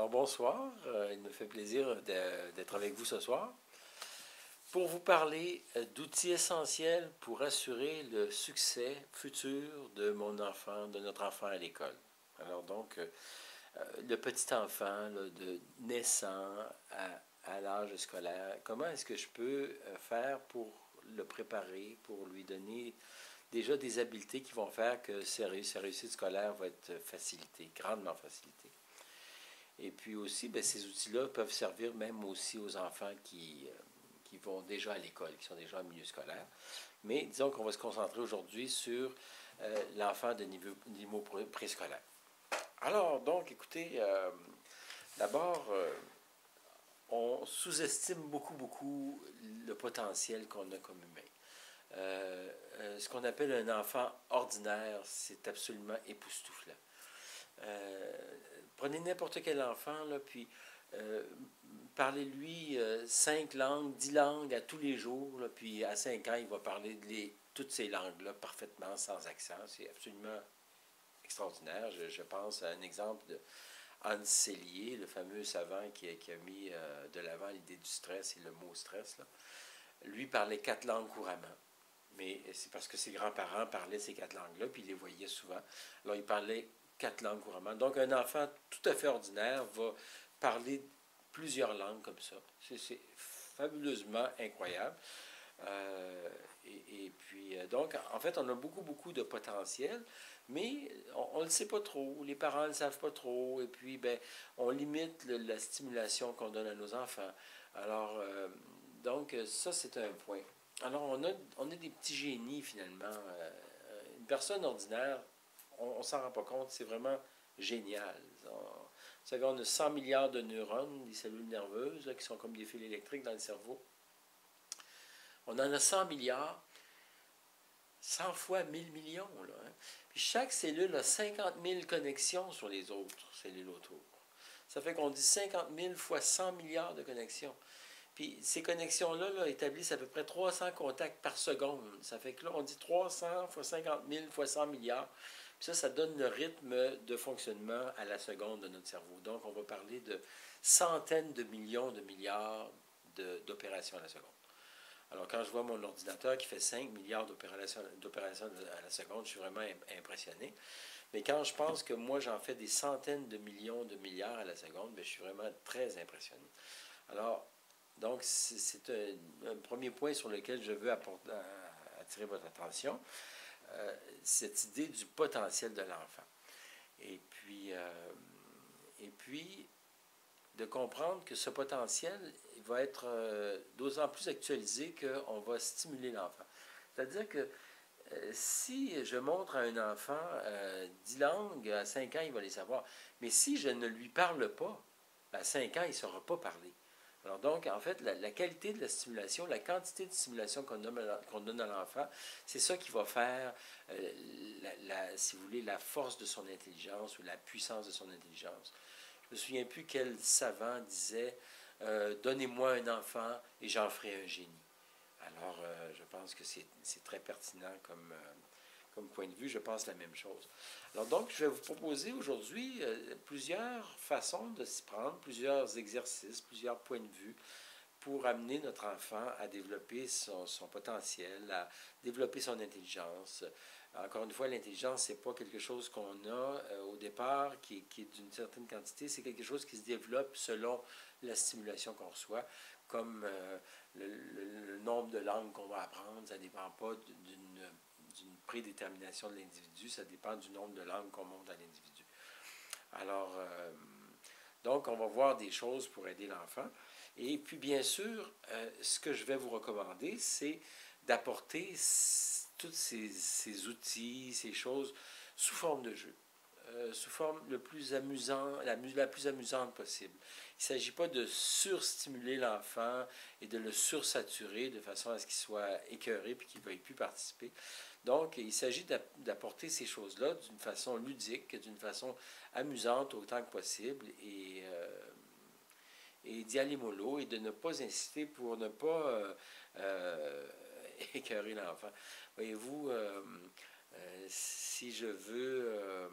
Alors bonsoir, il me fait plaisir d'être avec vous ce soir pour vous parler d'outils essentiels pour assurer le succès futur de mon enfant, de notre enfant à l'école. Alors donc, le petit enfant là, de naissant à l'âge scolaire, comment est-ce que je peux faire pour le préparer, pour lui donner déjà des habiletés qui vont faire que sa réussite scolaire va être facilitée, grandement facilitée. Et puis aussi, bien, ces outils-là peuvent servir même aussi aux enfants qui vont déjà à l'école, qui sont déjà en milieu scolaire. Mais disons qu'on va se concentrer aujourd'hui sur l'enfant de niveau préscolaire. Alors, donc, écoutez, d'abord, on sous-estime beaucoup le potentiel qu'on a comme humain. Ce qu'on appelle un enfant ordinaire, c'est absolument époustouflant. Prenez n'importe quel enfant, là, puis parlez-lui 5 langues, 10 langues à tous les jours, là, puis à 5 ans, il va parler toutes ces langues-là parfaitement, sans accent. C'est absolument extraordinaire. Je pense à un exemple de Hans Selye, le fameux savant qui a mis de l'avant l'idée du stress et le mot stress. Là. Lui parlait 4 langues couramment. Mais c'est parce que ses grands-parents parlaient ces 4 langues-là, puis il les voyait souvent. Alors, il parlait 4 langues couramment. Donc, un enfant tout à fait ordinaire va parler plusieurs langues comme ça. C'est fabuleusement incroyable. Donc, en fait, on a beaucoup de potentiel, mais on ne le sait pas trop. Les parents ne le savent pas trop. Et puis, ben, on limite la stimulation qu'on donne à nos enfants. Alors, donc, ça, c'est un point. Alors, on a des petits génies, finalement. Une personne ordinaire, on ne s'en rend pas compte, c'est vraiment génial. Vous savez, on a 100 milliards de neurones, des cellules nerveuses, là, qui sont comme des fils électriques dans le cerveau. On en a 100 milliards, 100 fois 1000 millions. Là, hein. Puis chaque cellule a 50 000 connexions sur les autres cellules autour. Ça fait qu'on dit 50 000 fois 100 milliards de connexions. Puis ces connexions-là là, établissent à peu près 300 contacts par seconde. Ça fait que là, on dit 300 fois 50 000 fois 100 milliards. Puis ça donne le rythme de fonctionnement à la seconde de notre cerveau. Donc, on va parler de centaines de millions de milliards d'opérations à la seconde. Alors, quand je vois mon ordinateur qui fait 5 milliards d'opérations à la seconde, je suis vraiment impressionné. Mais quand je pense que moi, j'en fais des centaines de millions de milliards à la seconde, bien, je suis vraiment très impressionné. Alors, donc, c'est un premier point sur lequel je veux attirer votre attention, cette idée du potentiel de l'enfant. Et puis, de comprendre que ce potentiel va être d'autant plus actualisé qu'on va stimuler l'enfant. C'est-à-dire que si je montre à un enfant 10 langues, à 5 ans, il va les savoir. Mais si je ne lui parle pas, à 5 ans, il ne saura pas parler. Alors donc, en fait, la qualité de la stimulation, la quantité de stimulation qu'on donne à l'enfant, c'est ça qui va faire, si vous voulez, la force de son intelligence ou la puissance de son intelligence. Je ne me souviens plus quel savant disait donnez-moi un enfant et j'en ferai un génie. Alors, je pense que c'est très pertinent comme point de vue. Je pense la même chose. Alors donc, je vais vous proposer aujourd'hui plusieurs façons de s'y prendre, plusieurs exercices, plusieurs points de vue pour amener notre enfant à développer son potentiel, à développer son intelligence. Encore une fois, l'intelligence, ce n'est pas quelque chose qu'on a au départ qui est d'une certaine quantité, c'est quelque chose qui se développe selon la stimulation qu'on reçoit, comme le nombre de langues qu'on va apprendre, ça ne dépend pas d'une prédétermination de l'individu, ça dépend du nombre de langues qu'on monte à l'individu. Alors, donc, on va voir des choses pour aider l'enfant. Et puis, bien sûr, ce que je vais vous recommander, c'est d'apporter tous ces outils, ces choses, sous forme de jeu. Sous forme la plus amusante possible. Il ne s'agit pas de surstimuler l'enfant et de le sursaturer de façon à ce qu'il soit écœuré et qu'il ne veuille plus participer. Donc, il s'agit d'apporter ces choses-là d'une façon ludique, d'une façon amusante autant que possible et d'y aller mollo et de ne pas insister pour ne pas écœurer l'enfant. Voyez-vous, si je veux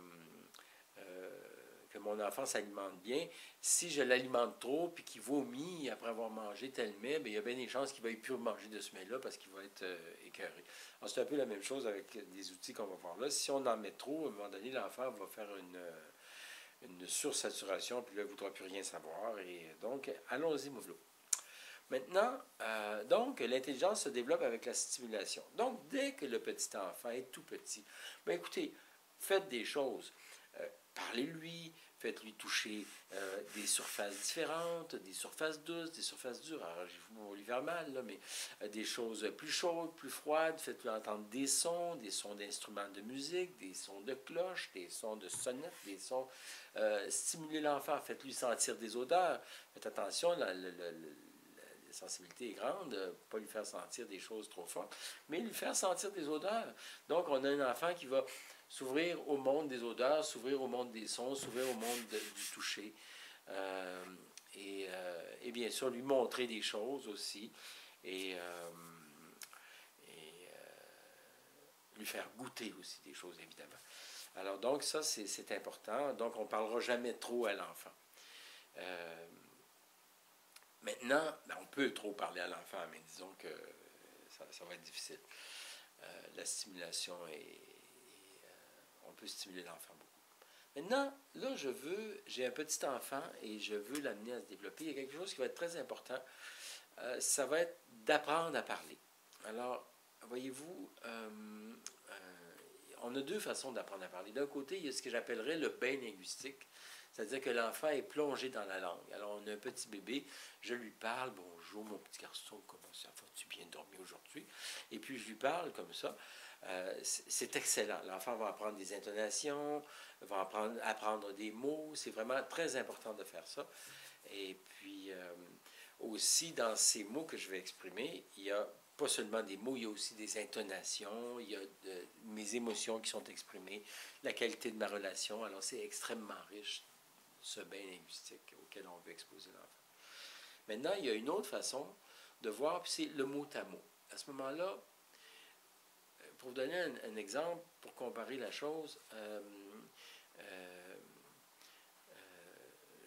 que mon enfant s'alimente bien. Si je l'alimente trop puis qu'il vomit après avoir mangé tel mets, bien, il y a bien des chances qu'il ne va plus manger de ce mets-là parce qu'il va être écœuré. Alors, c'est un peu la même chose avec des outils qu'on va voir là. Si on en met trop, à un moment donné, l'enfant va faire une sursaturation, puis là, il ne voudra plus rien savoir. Et donc, allons-y, mollo. Maintenant, donc, l'intelligence se développe avec la stimulation. Donc, dès que le petit enfant est tout petit, bien écoutez, faites des choses. Parlez-lui, faites-lui toucher des surfaces différentes, des surfaces douces, des surfaces dures. Alors, vous lui faire mal, là, mais des choses plus chaudes, plus froides. Faites-lui entendre des sons d'instruments de musique, des sons de cloches, des sons de sonnettes, des sons. Stimulez l'enfant, faites-lui sentir des odeurs. Faites attention, la sensibilité est grande, pas lui faire sentir des choses trop fortes, mais lui faire sentir des odeurs. Donc, on a un enfant qui va s'ouvrir au monde des odeurs, s'ouvrir au monde des sons, s'ouvrir au monde du toucher. Et bien sûr, lui montrer des choses aussi. Et lui faire goûter aussi des choses, évidemment. Alors, donc, ça, c'est important. Donc, on ne parlera jamais trop à l'enfant. Maintenant, on peut trop parler à l'enfant, mais disons que ça va être difficile. La stimulation on peut stimuler l'enfant beaucoup. Maintenant, là, j'ai un petit enfant et je veux l'amener à se développer. Il y a quelque chose qui va être très important. Ça va être d'apprendre à parler. Alors, voyez-vous, on a deux façons d'apprendre à parler. D'un côté, il y a ce que j'appellerais le bain linguistique. C'est-à-dire que l'enfant est plongé dans la langue. Alors, on a un petit bébé, je lui parle, bonjour mon petit garçon, comment ça va, tu bien dormi aujourd'hui? Et puis, je lui parle comme ça. C'est excellent. L'enfant va apprendre des intonations, va apprendre des mots. C'est vraiment très important de faire ça. Et puis, aussi, dans ces mots que je vais exprimer, il y a pas seulement des mots, il y a aussi des intonations, il y a mes émotions qui sont exprimées, la qualité de ma relation. Alors, c'est extrêmement riche, ce bain linguistique auquel on veut exposer l'enfant. Maintenant, il y a une autre façon de voir, puis c'est le mot à mot. À ce moment-là, pour vous donner un exemple, pour comparer la chose,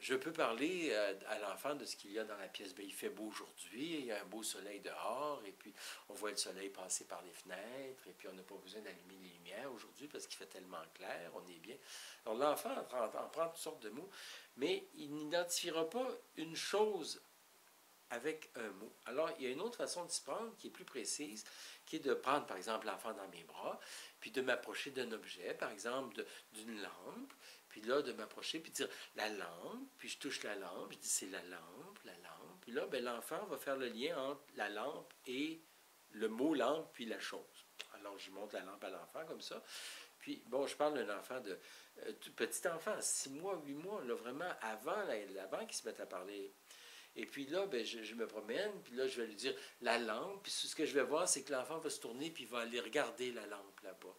je peux parler à l'enfant de ce qu'il y a dans la pièce. Bien, il fait beau aujourd'hui, il y a un beau soleil dehors, et puis on voit le soleil passer par les fenêtres, et puis on n'a pas besoin d'allumer les lumières aujourd'hui parce qu'il fait tellement clair, on est bien. Alors l'enfant en prend toutes sortes de mots, mais il n'identifiera pas une chose avec un mot. Alors, il y a une autre façon de s'y prendre qui est plus précise, qui est de prendre, par exemple, l'enfant dans mes bras, puis de m'approcher d'un objet, par exemple d'une lampe, puis là, de m'approcher, puis de dire la lampe, puis je touche la lampe, je dis c'est la lampe, puis là, ben, l'enfant va faire le lien entre la lampe et le mot lampe, puis la chose. Alors, je montre la lampe à l'enfant comme ça. Puis, bon, je parle d'un enfant de petit enfant, 6 mois, 8 mois, là, vraiment avant qu'il se mette à parler. Et puis là, ben, je me promène, puis là, je vais lui dire la lampe. Puis ce que je vais voir, c'est que l'enfant va se tourner, puis il va aller regarder la lampe là-bas.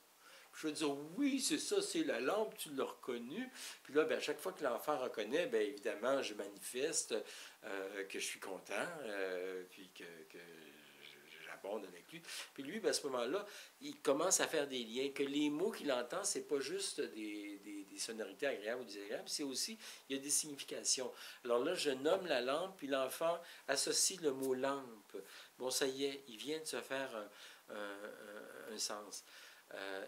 Puis je vais dire oui, c'est ça, c'est la lampe, tu l'as reconnue. Puis là, ben, à chaque fois que l'enfant reconnaît, bien évidemment, je manifeste que je suis content, puis que j'abonde avec lui. Puis lui, ben, à ce moment-là, il commence à faire des liens, que les mots qu'il entend, c'est pas juste des sonorités agréables ou désagréables, c'est aussi, il y a des significations. Alors là, je nomme la lampe, puis l'enfant associe le mot lampe. Bon, ça y est, il vient de se faire un sens.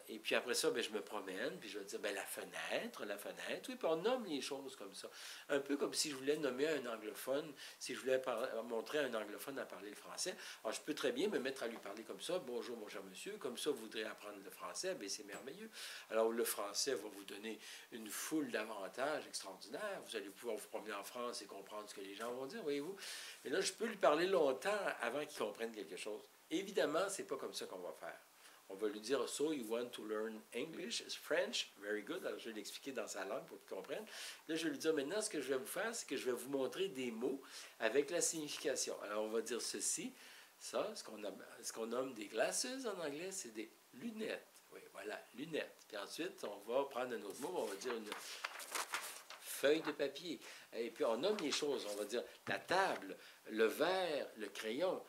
Et puis après ça, ben, je me promène, puis je vais dire, ben, la fenêtre, oui, puis on nomme les choses comme ça. Un peu comme si je voulais nommer un anglophone, si je voulais montrer à un anglophone à parler le français. Alors, je peux très bien me mettre à lui parler comme ça, bonjour mon cher monsieur, comme ça vous voudrez apprendre le français, ben, c'est merveilleux. Alors, le français va vous donner une foule d'avantages extraordinaires. Vous allez pouvoir vous promener en France et comprendre ce que les gens vont dire, voyez-vous. Mais là, je peux lui parler longtemps avant qu'il comprenne quelque chose. Évidemment, c'est pas comme ça qu'on va faire. On va lui dire, so you want to learn English, French, very good. Alors, je vais l'expliquer dans sa langue pour qu'il comprenne. Là, je vais lui dire, maintenant, ce que je vais vous faire, c'est que je vais vous montrer des mots avec la signification. Alors, on va dire ceci, ça, ce qu'on nomme des glasses en anglais, c'est des lunettes. Oui, voilà, lunettes. Puis ensuite, on va prendre un autre mot, on va dire une feuille de papier. Et puis, on nomme les choses. On va dire la table, le verre, le crayon,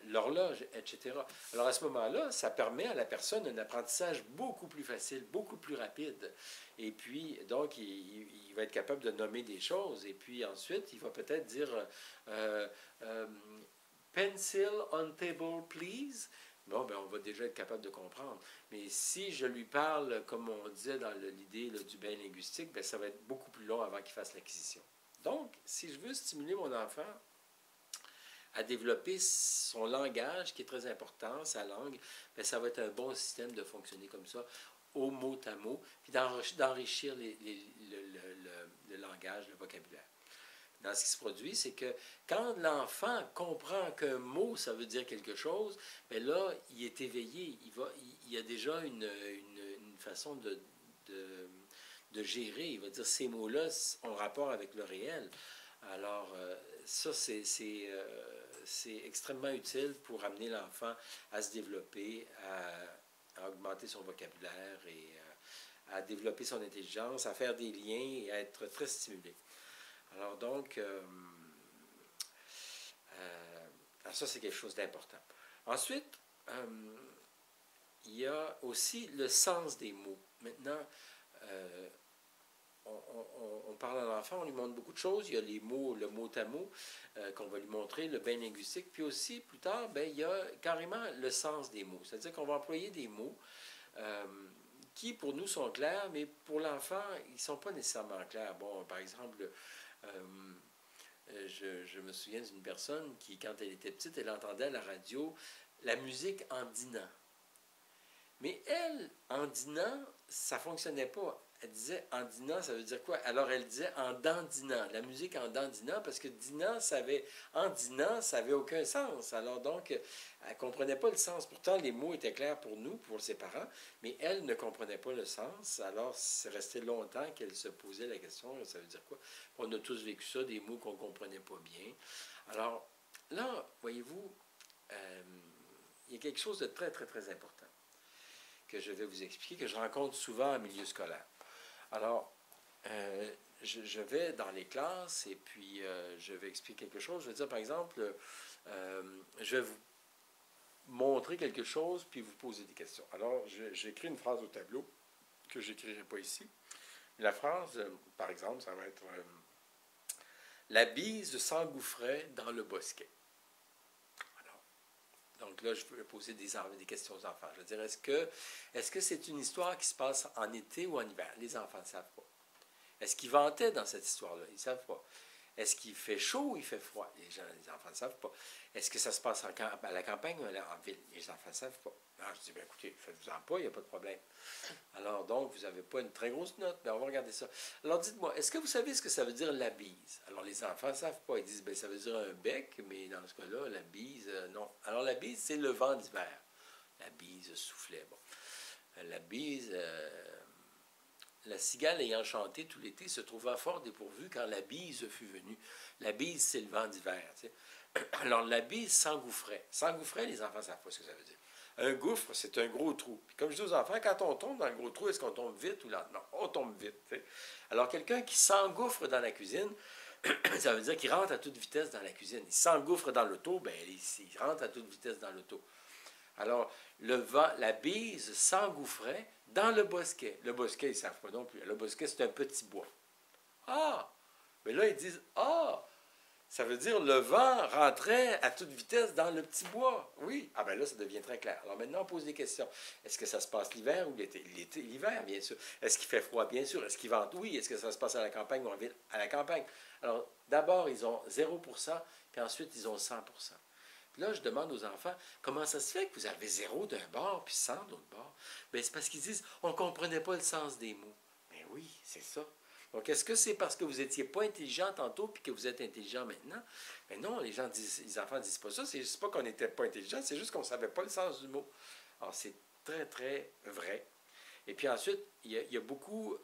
l'horloge, etc. Alors à ce moment-là, ça permet à la personne un apprentissage beaucoup plus facile, beaucoup plus rapide. Et puis, donc, il va être capable de nommer des choses. Et puis ensuite, il va peut-être dire euh, euh, pencil on table, please. Bon, ben, on va déjà être capable de comprendre. Mais si je lui parle, comme on disait dans l'idée du bain linguistique, ben, ça va être beaucoup plus long avant qu'il fasse l'acquisition. Donc, si je veux stimuler mon enfant à développer son langage, qui est très important, sa langue, bien, ça va être un bon système de fonctionner comme ça, au mot à mot, puis d'enrichir le langage, le vocabulaire. Dans ce qui se produit, c'est que quand l'enfant comprend qu'un mot, ça veut dire quelque chose, bien là, il est éveillé, il y a déjà une façon de gérer. Il va dire ces mots-là ont rapport avec le réel. Alors, ça, c'est extrêmement utile pour amener l'enfant à se développer, à augmenter son vocabulaire et à développer son intelligence, à faire des liens et à être très stimulé. Alors donc, ça, c'est quelque chose d'important. Ensuite, il y a aussi le sens des mots. Maintenant, on parle à l'enfant, on lui montre beaucoup de choses. Il y a les mots, le mot à mot qu'on va lui montrer, le bain linguistique. Puis aussi, plus tard, ben, il y a carrément le sens des mots. C'est-à-dire qu'on va employer des mots qui, pour nous, sont clairs, mais pour l'enfant, ils ne sont pas nécessairement clairs. Bon, par exemple, je me souviens d'une personne qui, quand elle était petite, elle entendait à la radio la musique en dînant. Mais elle, en dînant, ça ne fonctionnait pas. Elle disait en dînant, ça veut dire quoi? Alors elle disait en dandinant, la musique en dandinant, parce que en dînant, ça n'avait aucun sens. Alors donc, elle ne comprenait pas le sens. Pourtant, les mots étaient clairs pour nous, pour ses parents, mais elle ne comprenait pas le sens. Alors, c'est resté longtemps qu'elle se posait la question, ça veut dire quoi? On a tous vécu ça, des mots qu'on ne comprenait pas bien. Alors, là, voyez-vous, il y a quelque chose de très, très, très important que je vais vous expliquer, que je rencontre souvent en milieu scolaire. Alors, je vais dans les classes et puis je vais expliquer quelque chose. Je vais dire, par exemple, je vais vous montrer quelque chose puis vous poser des questions. Alors, j'écris une phrase au tableau que je n'écrirai pas ici. La phrase, par exemple, ça va être la bise s'engouffrait dans le bosquet. Donc là, je peux poser des questions aux enfants. Je veux dire, est-ce que c'est une histoire qui se passe en été ou en hiver? Les enfants ne savent pas. Est-ce qu'ils vantaient dans cette histoire-là? Ils ne savent pas. Est-ce qu'il fait chaud ou il fait froid? Les enfants ne savent pas. Est-ce que ça se passe à la campagne ou en ville? Les enfants ne savent pas. Alors, je dis, bien, écoutez, faites-vous-en pas, il n'y a pas de problème. Alors, donc, vous n'avez pas une très grosse note, mais on va regarder ça. Alors, dites-moi, est-ce que vous savez ce que ça veut dire la bise? Alors, les enfants ne savent pas. Ils disent, bien, ça veut dire un bec, mais dans ce cas-là, la bise, non. Alors, la bise, c'est le vent d'hiver. La bise soufflait. Bon. La bise, la cigale ayant chanté tout l'été se trouva fort dépourvue quand la bise fut venue. La bise, c'est le vent d'hiver. Tu sais. Alors, la bise s'engouffrait. S'engouffrait, les enfants ne savent pas ce que ça veut dire. Un gouffre, c'est un gros trou. Puis comme je dis aux enfants, quand on tombe dans le gros trou, est-ce qu'on tombe vite ou lentement? On tombe vite. Tu sais. Alors, quelqu'un qui s'engouffre dans la cuisine, ça veut dire qu'il rentre à toute vitesse dans la cuisine. Il s'engouffre dans l'auto, bien, il rentre à toute vitesse dans l'auto. Alors, la bise s'engouffrait dans le bosquet. Le bosquet, ils ne savent pas non plus. Le bosquet, c'est un petit bois. Ah! Mais là, ils disent, ah! Ça veut dire le vent rentrait à toute vitesse dans le petit bois. Oui. Ah ben là, ça devient très clair. Alors maintenant, on pose des questions. Est-ce que ça se passe l'hiver ou l'été? L'hiver, bien sûr. Est-ce qu'il fait froid? Bien sûr. Est-ce qu'il vente? Oui. Est-ce que ça se passe à la campagne ou en ville? À la campagne. Alors, d'abord, ils ont 0%, puis ensuite, ils ont 100%. Puis là, je demande aux enfants, comment ça se fait que vous avez 0 d'un bord puis 100 d'autre bord? Bien, c'est parce qu'ils disent, on ne comprenait pas le sens des mots. Mais oui, c'est ça. Donc, est-ce que c'est parce que vous n'étiez pas intelligent tantôt puis que vous êtes intelligent maintenant? Mais non, les enfants ne disent pas ça. C'est juste pas qu'on n'était pas intelligent, c'est juste qu'on ne savait pas le sens du mot. Alors, c'est très, très vrai. Et puis ensuite, il y a beaucoup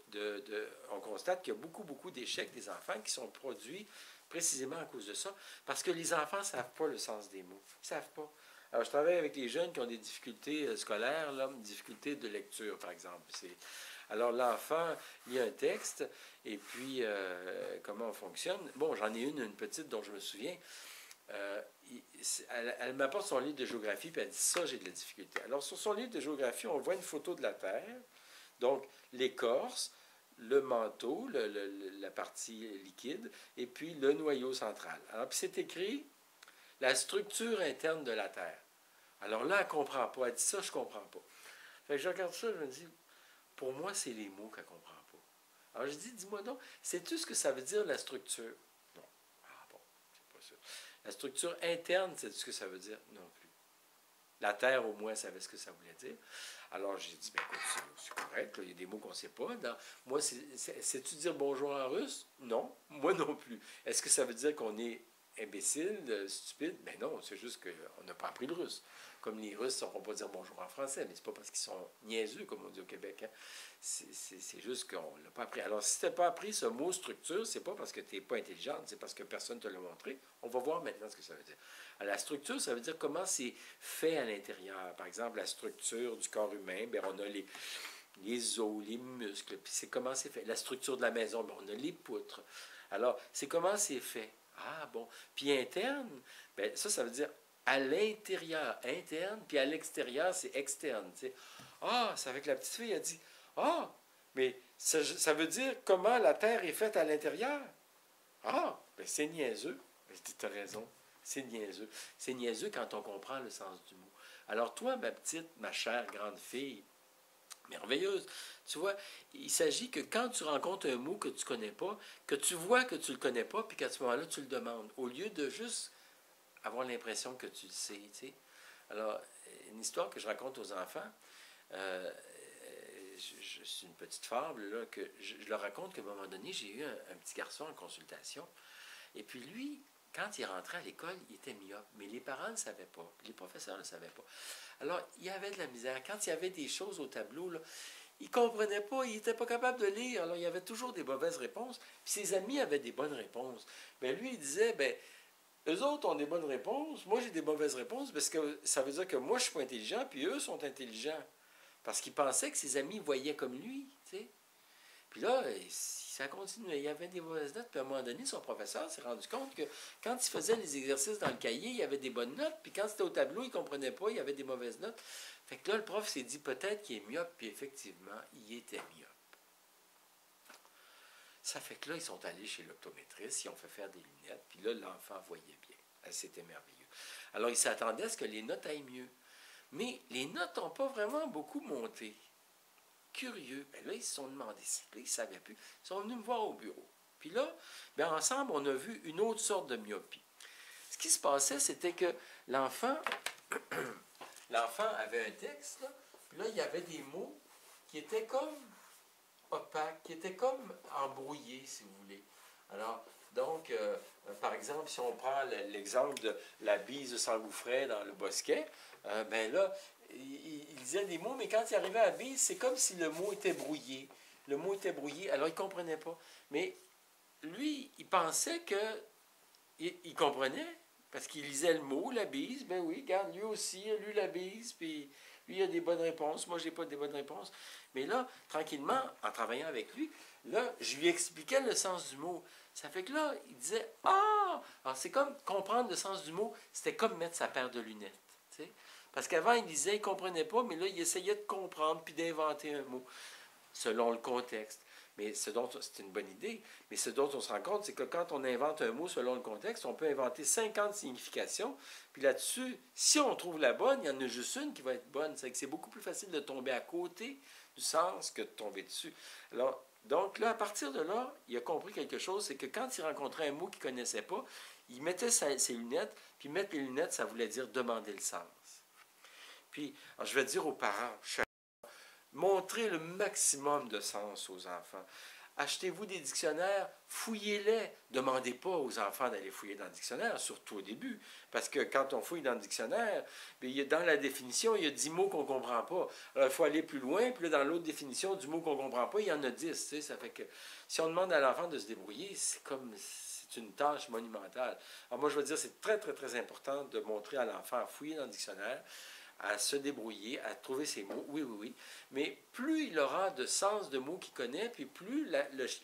on constate qu'il y a beaucoup, beaucoup d'échecs des enfants qui sont produits précisément à cause de ça, parce que les enfants ne savent pas le sens des mots. Ils ne savent pas. Alors, je travaille avec les jeunes qui ont des difficultés scolaires, là, difficultés de lecture, par exemple. Alors, l'enfant lit un texte, et puis, comment on fonctionne? Bon, j'en ai une petite dont je me souviens. euh, elle m'apporte son livre de géographie, puis elle dit ça, j'ai de la difficulté. Alors, sur son livre de géographie, on voit une photo de la Terre, donc l'écorce, le manteau, la partie liquide, et puis le noyau central. Alors, puis c'est écrit la structure interne de la Terre. Alors là, elle ne comprend pas. Elle dit ça, je ne comprends pas. Fait que je regarde ça, je me dis, pour moi, c'est les mots qu'elle ne comprend pas. Alors je dis, dis-moi donc, sais-tu ce que ça veut dire la structure? Non. Ah bon, c'est pas sûr. La structure interne, sais-tu ce que ça veut dire? Non plus. La Terre, au moins, savait ce que ça voulait dire. Alors j'ai dit, ben écoute, c'est correct, là, il y a des mots qu'on ne sait pas. Moi, sais-tu dire bonjour en russe? Non, moi non plus. Est-ce que ça veut dire qu'on est imbécile, stupide? Ben non, c'est juste qu'on n'a pas appris le russe. Comme les Russes ne sauront pas dire bonjour en français, mais c'est pas parce qu'ils sont niaiseux, comme on dit au Québec. Hein. C'est juste qu'on ne l'a pas appris. Alors, si tu n'as pas appris ce mot structure, c'est pas parce que tu n'es pas intelligente, c'est parce que personne ne te l'a montré. On va voir maintenant ce que ça veut dire. Alors, la structure, ça veut dire comment c'est fait à l'intérieur. Par exemple, la structure du corps humain, bien, on a les os, les muscles, puis c'est comment c'est fait. La structure de la maison, bien, on a les poutres. Alors, c'est comment c'est fait. Ah bon. Puis interne, bien, ça veut dire à l'intérieur, interne, puis à l'extérieur, c'est externe. Tu sais. Ah, c'est avec la petite fille, elle dit, ah, mais ça veut dire comment la Terre est faite à l'intérieur. Ah, ben c'est niaiseux. Ben, tu as raison, c'est niaiseux. C'est niaiseux quand on comprend le sens du mot. Alors toi, ma petite, ma chère grande fille, merveilleuse, tu vois, il s'agit que quand tu rencontres un mot que tu ne connais pas, que tu vois que tu ne le connais pas, puis qu'à ce moment-là, tu le demandes, au lieu de juste avoir l'impression que tu le sais, tu sais. Alors, une histoire que je raconte aux enfants, c'est une petite fable, là, que je leur raconte qu'à un moment donné, j'ai eu un petit garçon en consultation, et puis lui, quand il rentrait à l'école, il était myope, mais les parents ne le savaient pas, les professeurs ne le savaient pas. Alors, il y avait de la misère. Quand il y avait des choses au tableau, là, il ne comprenait pas, il n'était pas capable de lire, alors il y avait toujours des mauvaises réponses, puis ses amis avaient des bonnes réponses. Mais lui, il disait, ben eux autres ont des bonnes réponses, moi j'ai des mauvaises réponses, parce que ça veut dire que moi je suis pas intelligent, puis eux sont intelligents. Parce qu'il pensait que ses amis voyaient comme lui, tu sais. Puis là, ça continuait. Il y avait des mauvaises notes, puis à un moment donné, son professeur s'est rendu compte que quand il faisait les exercices dans le cahier, il y avait des bonnes notes, puis quand c'était au tableau, il ne comprenait pas, il y avait des mauvaises notes. Fait que là, le prof s'est dit peut-être qu'il est myope, puis effectivement, il était myope. Ça fait que là, ils sont allés chez l'optométriste, ils ont fait faire des lunettes, puis là, l'enfant voyait bien. C'était merveilleux. Alors, il s'attendait à ce que les notes aillent mieux. Mais les notes n'ont pas vraiment beaucoup monté. Curieux. Bien là, ils se sont demandé ça. Ils ne savaient plus. Ils sont venus me voir au bureau. Puis là, bien, ensemble, on a vu une autre sorte de myopie. Ce qui se passait, c'était que l'enfant avait un texte, là, puis là, il y avait des mots qui étaient comme opaques, qui étaient comme embrouillés, si vous voulez. Alors, donc, par exemple, si on prend l'exemple de la bise s'engouffrait dans le bosquet, ben là, il disait des mots, mais quand il arrivait à bise, c'est comme si le mot était brouillé. Le mot était brouillé, alors il ne comprenait pas. Mais lui, il pensait que il comprenait, parce qu'il lisait le mot, la bise. Ben oui, regarde, lui aussi, il a lu la bise, puis lui, il a des bonnes réponses. Moi, je n'ai pas des bonnes réponses. Mais là, tranquillement, en travaillant avec lui, là, je lui expliquais le sens du mot. Ça fait que là, il disait ah! Alors, c'est comme comprendre le sens du mot, c'était comme mettre sa paire de lunettes. Tu sais? Parce qu'avant, il disait, il ne comprenait pas, mais là, il essayait de comprendre puis d'inventer un mot, selon le contexte. Mais c'est une bonne idée, mais ce dont on se rend compte, c'est que quand on invente un mot selon le contexte, on peut inventer 50 significations, puis là-dessus, si on trouve la bonne, il y en a juste une qui va être bonne. C'est beaucoup plus facile de tomber à côté du sens que de tomber dessus. Alors, donc là, à partir de là, il a compris quelque chose, c'est que quand il rencontrait un mot qu'il ne connaissait pas, il mettait ses lunettes, puis mettre les lunettes, ça voulait dire demander le sens. Puis, alors je vais dire aux parents, montrez le maximum de sens aux enfants. Achetez-vous des dictionnaires, fouillez-les. Demandez pas aux enfants d'aller fouiller dans le dictionnaire, surtout au début. Parce que quand on fouille dans le dictionnaire, dans la définition, il y a 10 mots qu'on ne comprend pas. Alors, il faut aller plus loin, puis là, dans l'autre définition du mot qu'on ne comprend pas, il y en a 10. Tu sais, ça fait que si on demande à l'enfant de se débrouiller, c'est une tâche monumentale. Alors moi, je veux dire, c'est très, très, très important de montrer à l'enfant à fouiller dans le dictionnaire, à se débrouiller, à trouver ses mots, oui, oui, oui. Mais plus il aura de sens de mots qu'il connaît, puis plus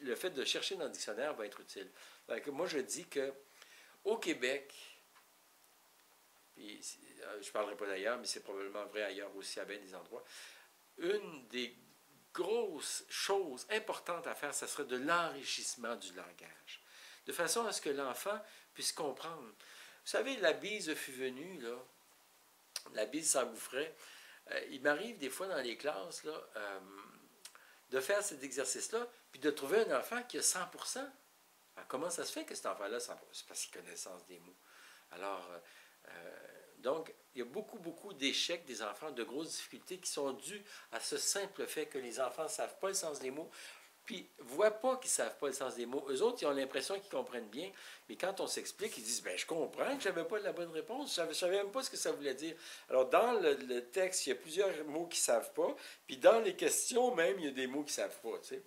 le fait de chercher dans le dictionnaire va être utile. Donc, moi, je dis que au Québec, puis je ne parlerai pas d'ailleurs, mais c'est probablement vrai ailleurs aussi à bien des endroits, une des grosses choses importantes à faire, ce serait de l'enrichissement du langage, de façon à ce que l'enfant puisse comprendre. Vous savez, la bise fut venue, là, la bise s'engouffrait. Il m'arrive des fois dans les classes là, de faire cet exercice-là, puis de trouver un enfant qui a 100%. Alors, comment ça se fait que cet enfant-là, c'est parce qu'il connaît le sens des mots. Alors, donc, il y a beaucoup, beaucoup d'échecs des enfants, de grosses difficultés qui sont dues à ce simple fait que les enfants ne savent pas le sens des mots, puis ne voient pas qu'ils ne savent pas le sens des mots. Eux autres, ils ont l'impression qu'ils comprennent bien, mais quand on s'explique, ils disent « ben je comprends que je n'avais pas la bonne réponse, je ne savais même pas ce que ça voulait dire ». Alors, dans le texte, il y a plusieurs mots qu'ils ne savent pas, puis dans les questions même, il y a des mots qu'ils ne savent pas, tu sais.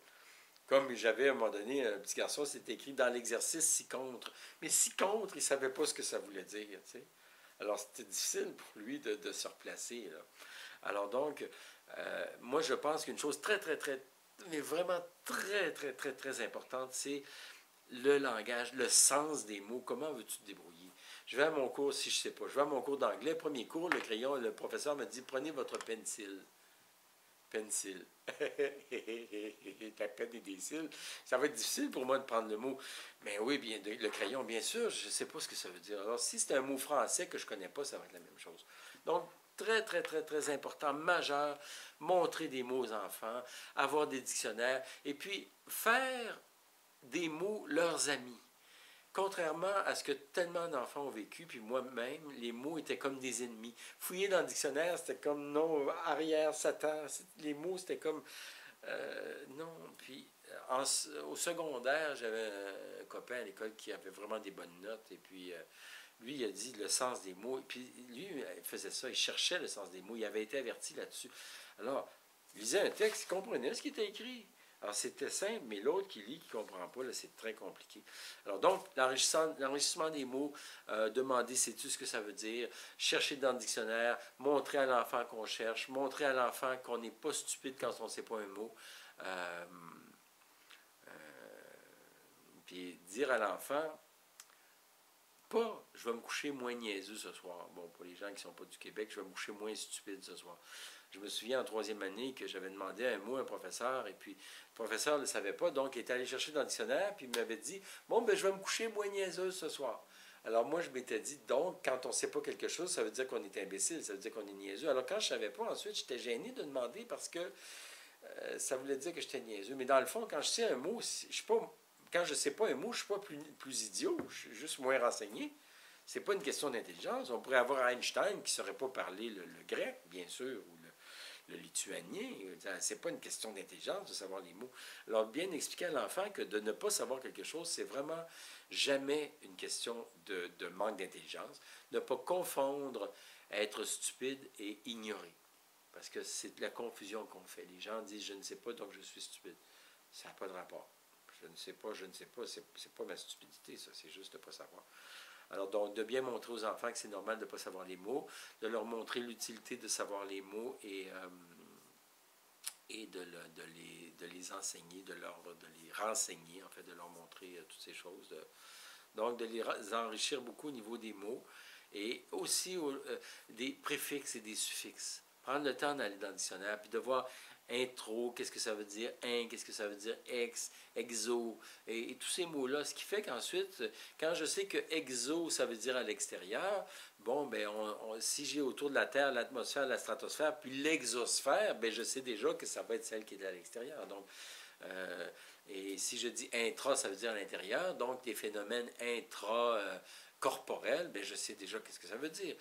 Comme j'avais à un moment donné, un petit garçon, c'était écrit dans l'exercice ci contre. Mais ci contre, il ne savait pas ce que ça voulait dire, tu sais. Alors, c'était difficile pour lui de se replacer, là. Alors donc, moi, je pense qu'une chose très, très, très, mais vraiment très, très, très, très importante, c'est le langage, le sens des mots. Comment veux-tu te débrouiller? Je vais à mon cours, si je ne sais pas, je vais à mon cours d'anglais, premier cours, le crayon, le professeur me dit, prenez votre pencil. Pencil. La peine et des cils. Ça va être difficile pour moi de prendre le mot. Mais oui, bien, le crayon, bien sûr, je ne sais pas ce que ça veut dire. Alors, si c'est un mot français que je ne connais pas, ça va être la même chose. Donc, très, très, très, très important, majeur, montrer des mots aux enfants, avoir des dictionnaires, et puis faire des mots leurs amis. Contrairement à ce que tellement d'enfants ont vécu, puis moi-même, les mots étaient comme des ennemis. Fouiller dans le dictionnaire, c'était comme non, arrière, Satan. Les mots, c'était comme non. Puis au secondaire, j'avais un copain à l'école qui avait vraiment des bonnes notes. Et puis lui, il a dit le sens des mots. Et puis lui, il faisait ça, il cherchait le sens des mots. Il avait été averti là-dessus. Alors, il lisait un texte, il comprenait ce qui était écrit. Alors, c'était simple, mais l'autre qui lit, qui ne comprend pas, là, c'est très compliqué. Alors, donc, l'enrichissement des mots, demander, sais-tu ce que ça veut dire, chercher dans le dictionnaire, montrer à l'enfant qu'on cherche, montrer à l'enfant qu'on n'est pas stupide quand on ne sait pas un mot, euh, euh, puis dire à l'enfant, pas, je vais me coucher moins niaiseux ce soir. Bon, pour les gens qui ne sont pas du Québec, je vais me coucher moins stupide ce soir. Je me souviens en troisième année que j'avais demandé un mot à un professeur, et puis le professeur ne le savait pas, donc il était allé chercher dans le dictionnaire, puis il m'avait dit, bon, ben je vais me coucher moins niaiseuse ce soir. Alors moi, je m'étais dit, donc, quand on ne sait pas quelque chose, ça veut dire qu'on est imbécile, ça veut dire qu'on est niaiseux. Alors quand je ne savais pas, ensuite, j'étais gêné de demander parce que ça voulait dire que j'étais niaiseux. Mais dans le fond, quand je sais un mot, je suis pas, quand je ne sais pas un mot, je ne suis pas plus idiot, je suis juste moins renseigné. Ce n'est pas une question d'intelligence. On pourrait avoir Einstein qui ne saurait pas parler le grec, bien sûr, ou le lituanien. Ce n'est pas une question d'intelligence de savoir les mots. Alors, bien expliquer à l'enfant que de ne pas savoir quelque chose, c'est vraiment jamais une question de manque d'intelligence. Ne pas confondre être stupide et ignorer. Parce que c'est de la confusion qu'on fait. Les gens disent « je ne sais pas, donc je suis stupide ». Ça n'a pas de rapport. Je ne sais pas, c'est pas ma stupidité, ça, c'est juste de ne pas savoir. Alors, donc, de bien montrer aux enfants que c'est normal de ne pas savoir les mots, de leur montrer l'utilité de savoir les mots et de les enseigner, de les renseigner, en fait, de leur montrer toutes ces choses. Donc, de les enrichir beaucoup au niveau des mots et aussi des préfixes et des suffixes. Prendre le temps d'aller dans le dictionnaire, puis de voir intro, qu'est-ce que ça veut dire, qu'est-ce que ça veut dire, exo, et tous ces mots-là. Ce qui fait qu'ensuite, quand je sais que exo, ça veut dire à l'extérieur, bon, ben, si j'ai autour de la Terre l'atmosphère, la stratosphère, puis l'exosphère, ben, je sais déjà que ça va être celle qui est à l'extérieur. Donc, et si je dis intra, ça veut dire à l'intérieur, donc des phénomènes intra-corporels, ben, je sais déjà qu'est-ce que ça veut dire.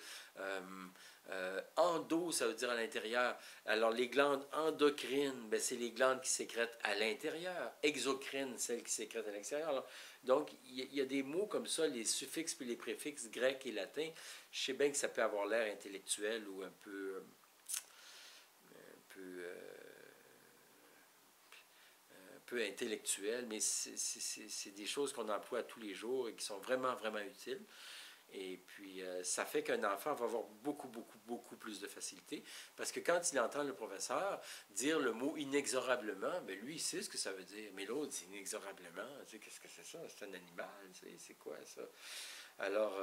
Endo, ça veut dire à l'intérieur. Alors, les glandes endocrines, ben, c'est les glandes qui sécrètent à l'intérieur. Exocrines, celles qui sécrètent à l'extérieur. Alors, donc, il y a des mots comme ça, les suffixes puis les préfixes grecs et latins. Je sais bien que ça peut avoir l'air intellectuel ou un peu intellectuel, mais c'est des choses qu'on emploie tous les jours et qui sont vraiment, vraiment utiles. Et puis, ça fait qu'un enfant va avoir beaucoup, beaucoup, beaucoup plus de facilité. Parce que quand il entend le professeur dire le mot inexorablement, ben lui, il sait ce que ça veut dire. Mais l'autre, c'est inexorablement. Tu sais, qu'est-ce que c'est ça? C'est un animal? C'est quoi ça? Alors,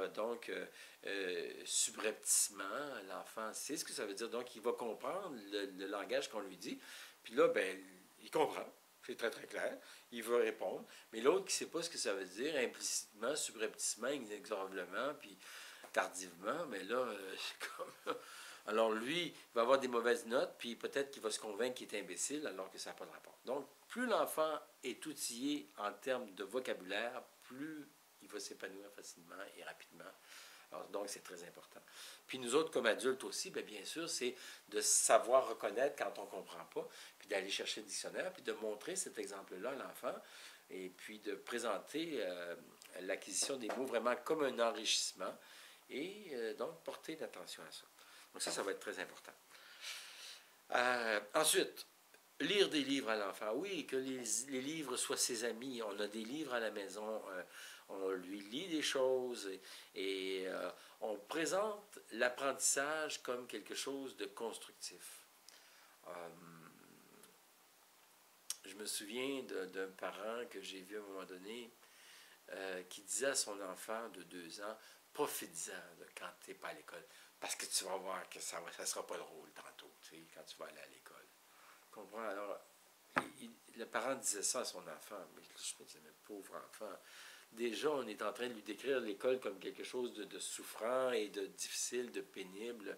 subrepticement, l'enfant sait ce que ça veut dire. Donc, il va comprendre le langage qu'on lui dit. Puis là, ben, il comprend. C'est très, très clair. Il va répondre. Mais l'autre qui ne sait pas ce que ça veut dire, implicitement, subrepticement, inexorablement, puis tardivement, mais là, c'est comme... Alors, lui, il va avoir des mauvaises notes, puis peut-être qu'il va se convaincre qu'il est imbécile, alors que ça n'a pas de rapport. Donc, plus l'enfant est outillé en termes de vocabulaire, plus il va s'épanouir facilement et rapidement. Alors, donc, c'est très important. Puis nous autres, comme adultes aussi, bien sûr, c'est de savoir reconnaître quand on ne comprend pas, puis d'aller chercher le dictionnaire, puis de montrer cet exemple-là à l'enfant, et puis de présenter l'acquisition des mots vraiment comme un enrichissement, et donc porter l'attention à ça. Donc ça va être très important. Ensuite, lire des livres à l'enfant. Oui, que les livres soient ses amis. On a des livres à la maison, on lui lit des choses et on présente l'apprentissage comme quelque chose de constructif. Je me souviens d'un parent que j'ai vu à un moment donné qui disait à son enfant de 2 ans, profite-en quand tu n'es pas à l'école, parce que tu vas voir que ça ne sera pas drôle tantôt, tu sais, quand tu vas aller à l'école. Tu comprends? Alors, le parent disait ça à son enfant, mais je me disais, mais pauvre enfant, déjà on est en train de lui décrire l'école comme quelque chose de souffrant et de difficile, de pénible,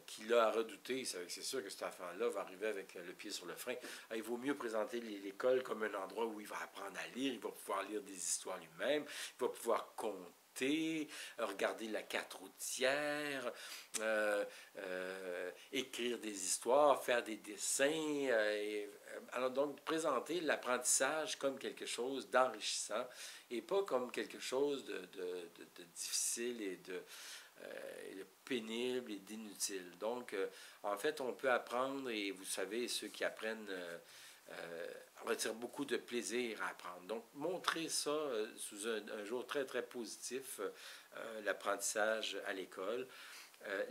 qu'il a à redouter. C'est sûr que cet enfant-là va arriver avec le pied sur le frein. Il vaut mieux présenter l'école comme un endroit où il va apprendre à lire, il va pouvoir lire des histoires lui-même, il va pouvoir compter, regarder la carte routière, écrire des histoires, faire des dessins. Alors donc, présenter l'apprentissage comme quelque chose d'enrichissant et pas comme quelque chose de difficile et de pénible et d'inutile. Donc, en fait, on peut apprendre, et vous savez, ceux qui apprennent retirent beaucoup de plaisir à apprendre. Donc, montrer ça sous un jour très, très positif, l'apprentissage à l'école.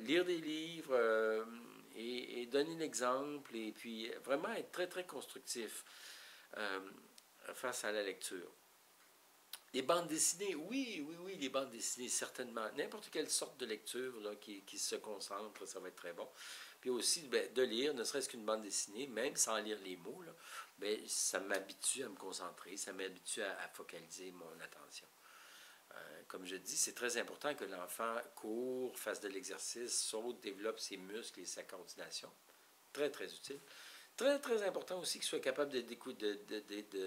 Lire des livres et donner l'exemple, et puis vraiment être très, très constructif face à la lecture. Les bandes dessinées, oui, oui, oui, les bandes dessinées, certainement. N'importe quelle sorte de lecture là, qui se concentre, ça va être très bon. Puis aussi, de lire, ne serait-ce qu'une bande dessinée, même sans lire les mots, là, ça m'habitue à me concentrer, ça m'habitue à focaliser mon attention. Comme je dis, c'est très important que l'enfant court, fasse de l'exercice, saute, développe ses muscles et sa coordination. Très, très utile. Très, très important aussi qu'il soit capable de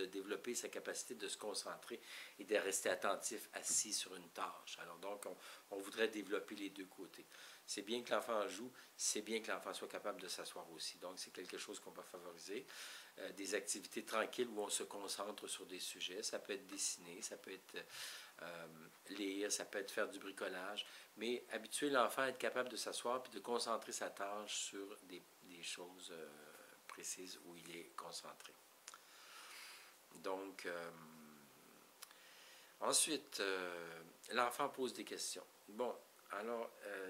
développer sa capacité de se concentrer et de rester attentif, assis sur une tâche. Alors donc, on voudrait développer les deux côtés. C'est bien que l'enfant joue, c'est bien que l'enfant soit capable de s'asseoir aussi. Donc, c'est quelque chose qu'on va favoriser. Des activités tranquilles où on se concentre sur des sujets. Ça peut être dessiner, ça peut être lire, ça peut être faire du bricolage. Mais habituer l'enfant à être capable de s'asseoir et de concentrer sa tâche sur des choses précise où il est concentré. Donc, ensuite, l'enfant pose des questions. Bon, alors,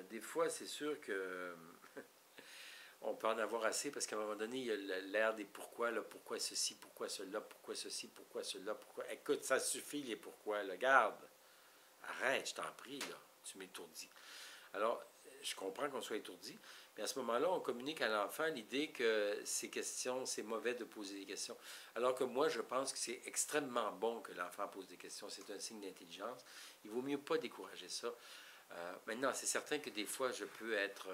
des fois, c'est sûr que on peut en avoir assez parce qu'à un moment donné, il y a l'air des pourquoi, là, pourquoi ceci, pourquoi cela, pourquoi ceci, pourquoi cela, pourquoi. Écoute, ça suffit les pourquoi, là, garde. Arrête, je t'en prie, là, tu m'étourdis. Alors, je comprends qu'on soit étourdi, mais à ce moment-là, on communique à l'enfant l'idée que ces questions, c'est mauvais de poser des questions. Alors que moi, je pense que c'est extrêmement bon que l'enfant pose des questions. C'est un signe d'intelligence. Il vaut mieux pas décourager ça. Maintenant, c'est certain que des fois, je peux être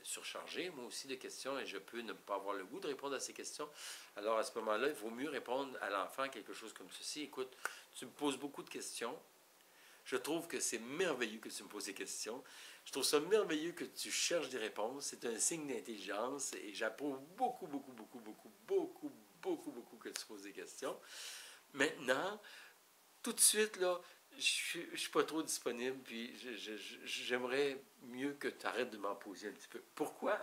surchargé, moi aussi, de questions, et je peux ne pas avoir le goût de répondre à ces questions. Alors, à ce moment-là, il vaut mieux répondre à l'enfant quelque chose comme ceci. Écoute, tu me poses beaucoup de questions. Je trouve que c'est merveilleux que tu me poses des questions. Je trouve ça merveilleux que tu cherches des réponses. C'est un signe d'intelligence et j'approuve beaucoup, beaucoup, beaucoup, beaucoup, beaucoup, beaucoup, beaucoup que tu poses des questions. Maintenant, tout de suite, là, je ne suis pas trop disponible, puis j'aimerais mieux que tu arrêtes de m'en poser un petit peu. Pourquoi?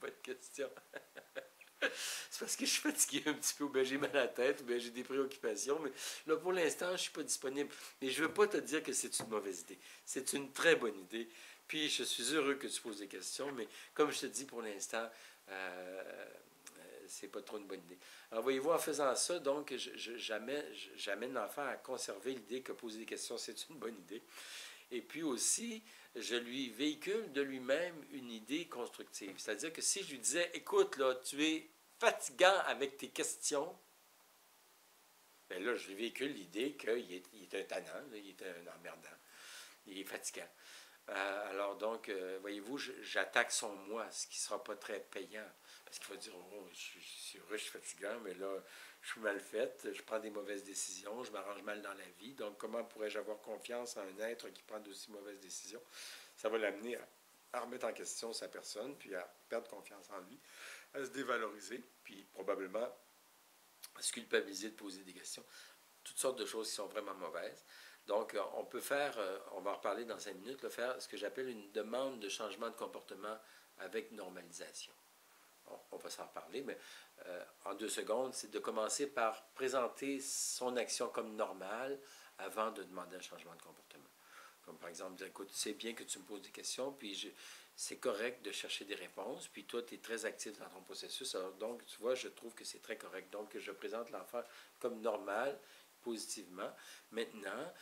Bonne question. C'est c'est parce que je suis fatigué un petit peu, ou bien j'ai mal à la tête, ou bien j'ai des préoccupations, mais là, pour l'instant, je ne suis pas disponible. Mais je ne veux pas te dire que c'est une mauvaise idée. C'est une très bonne idée. Puis, je suis heureux que tu poses des questions, mais comme je te dis, pour l'instant, c'est pas trop une bonne idée. Alors, voyez-vous, en faisant ça, donc, j'amène l'enfant à conserver l'idée que poser des questions, c'est une bonne idée. Et puis aussi, je lui véhicule de lui-même une idée constructive. C'est-à-dire que si je lui disais, écoute, là, tu es fatigant avec tes questions, bien là, je lui véhicule l'idée qu'il est un tannant, là, il est un emmerdant, il est fatigant. Alors donc, voyez-vous, j'attaque son moi, ce qui ne sera pas très payant. Parce qu'il va dire, oh, c'est vrai, je suis fatigant, mais là, je suis mal faite, je prends des mauvaises décisions, je m'arrange mal dans la vie. Donc, comment pourrais-je avoir confiance en un être qui prend d'aussi mauvaises décisions? Ça va l'amener à remettre en question sa personne, puis à perdre confiance en lui, à se dévaloriser, puis probablement à se culpabiliser de poser des questions. Toutes sortes de choses qui sont vraiment mauvaises. Donc, on peut faire, on va en reparler dans 5 minutes, là, faire ce que j'appelle une demande de changement de comportement avec normalisation. On va s'en reparler, mais en 2 secondes, c'est de commencer par présenter son action comme normale avant de demander un changement de comportement. Comme par exemple, dire, écoute, c'est bien que tu me poses des questions, puis c'est correct de chercher des réponses, puis toi, tu es très actif dans ton processus. Alors, donc, tu vois, je trouve que c'est très correct. Donc, je présente l'enfant comme normal, positivement. Maintenant,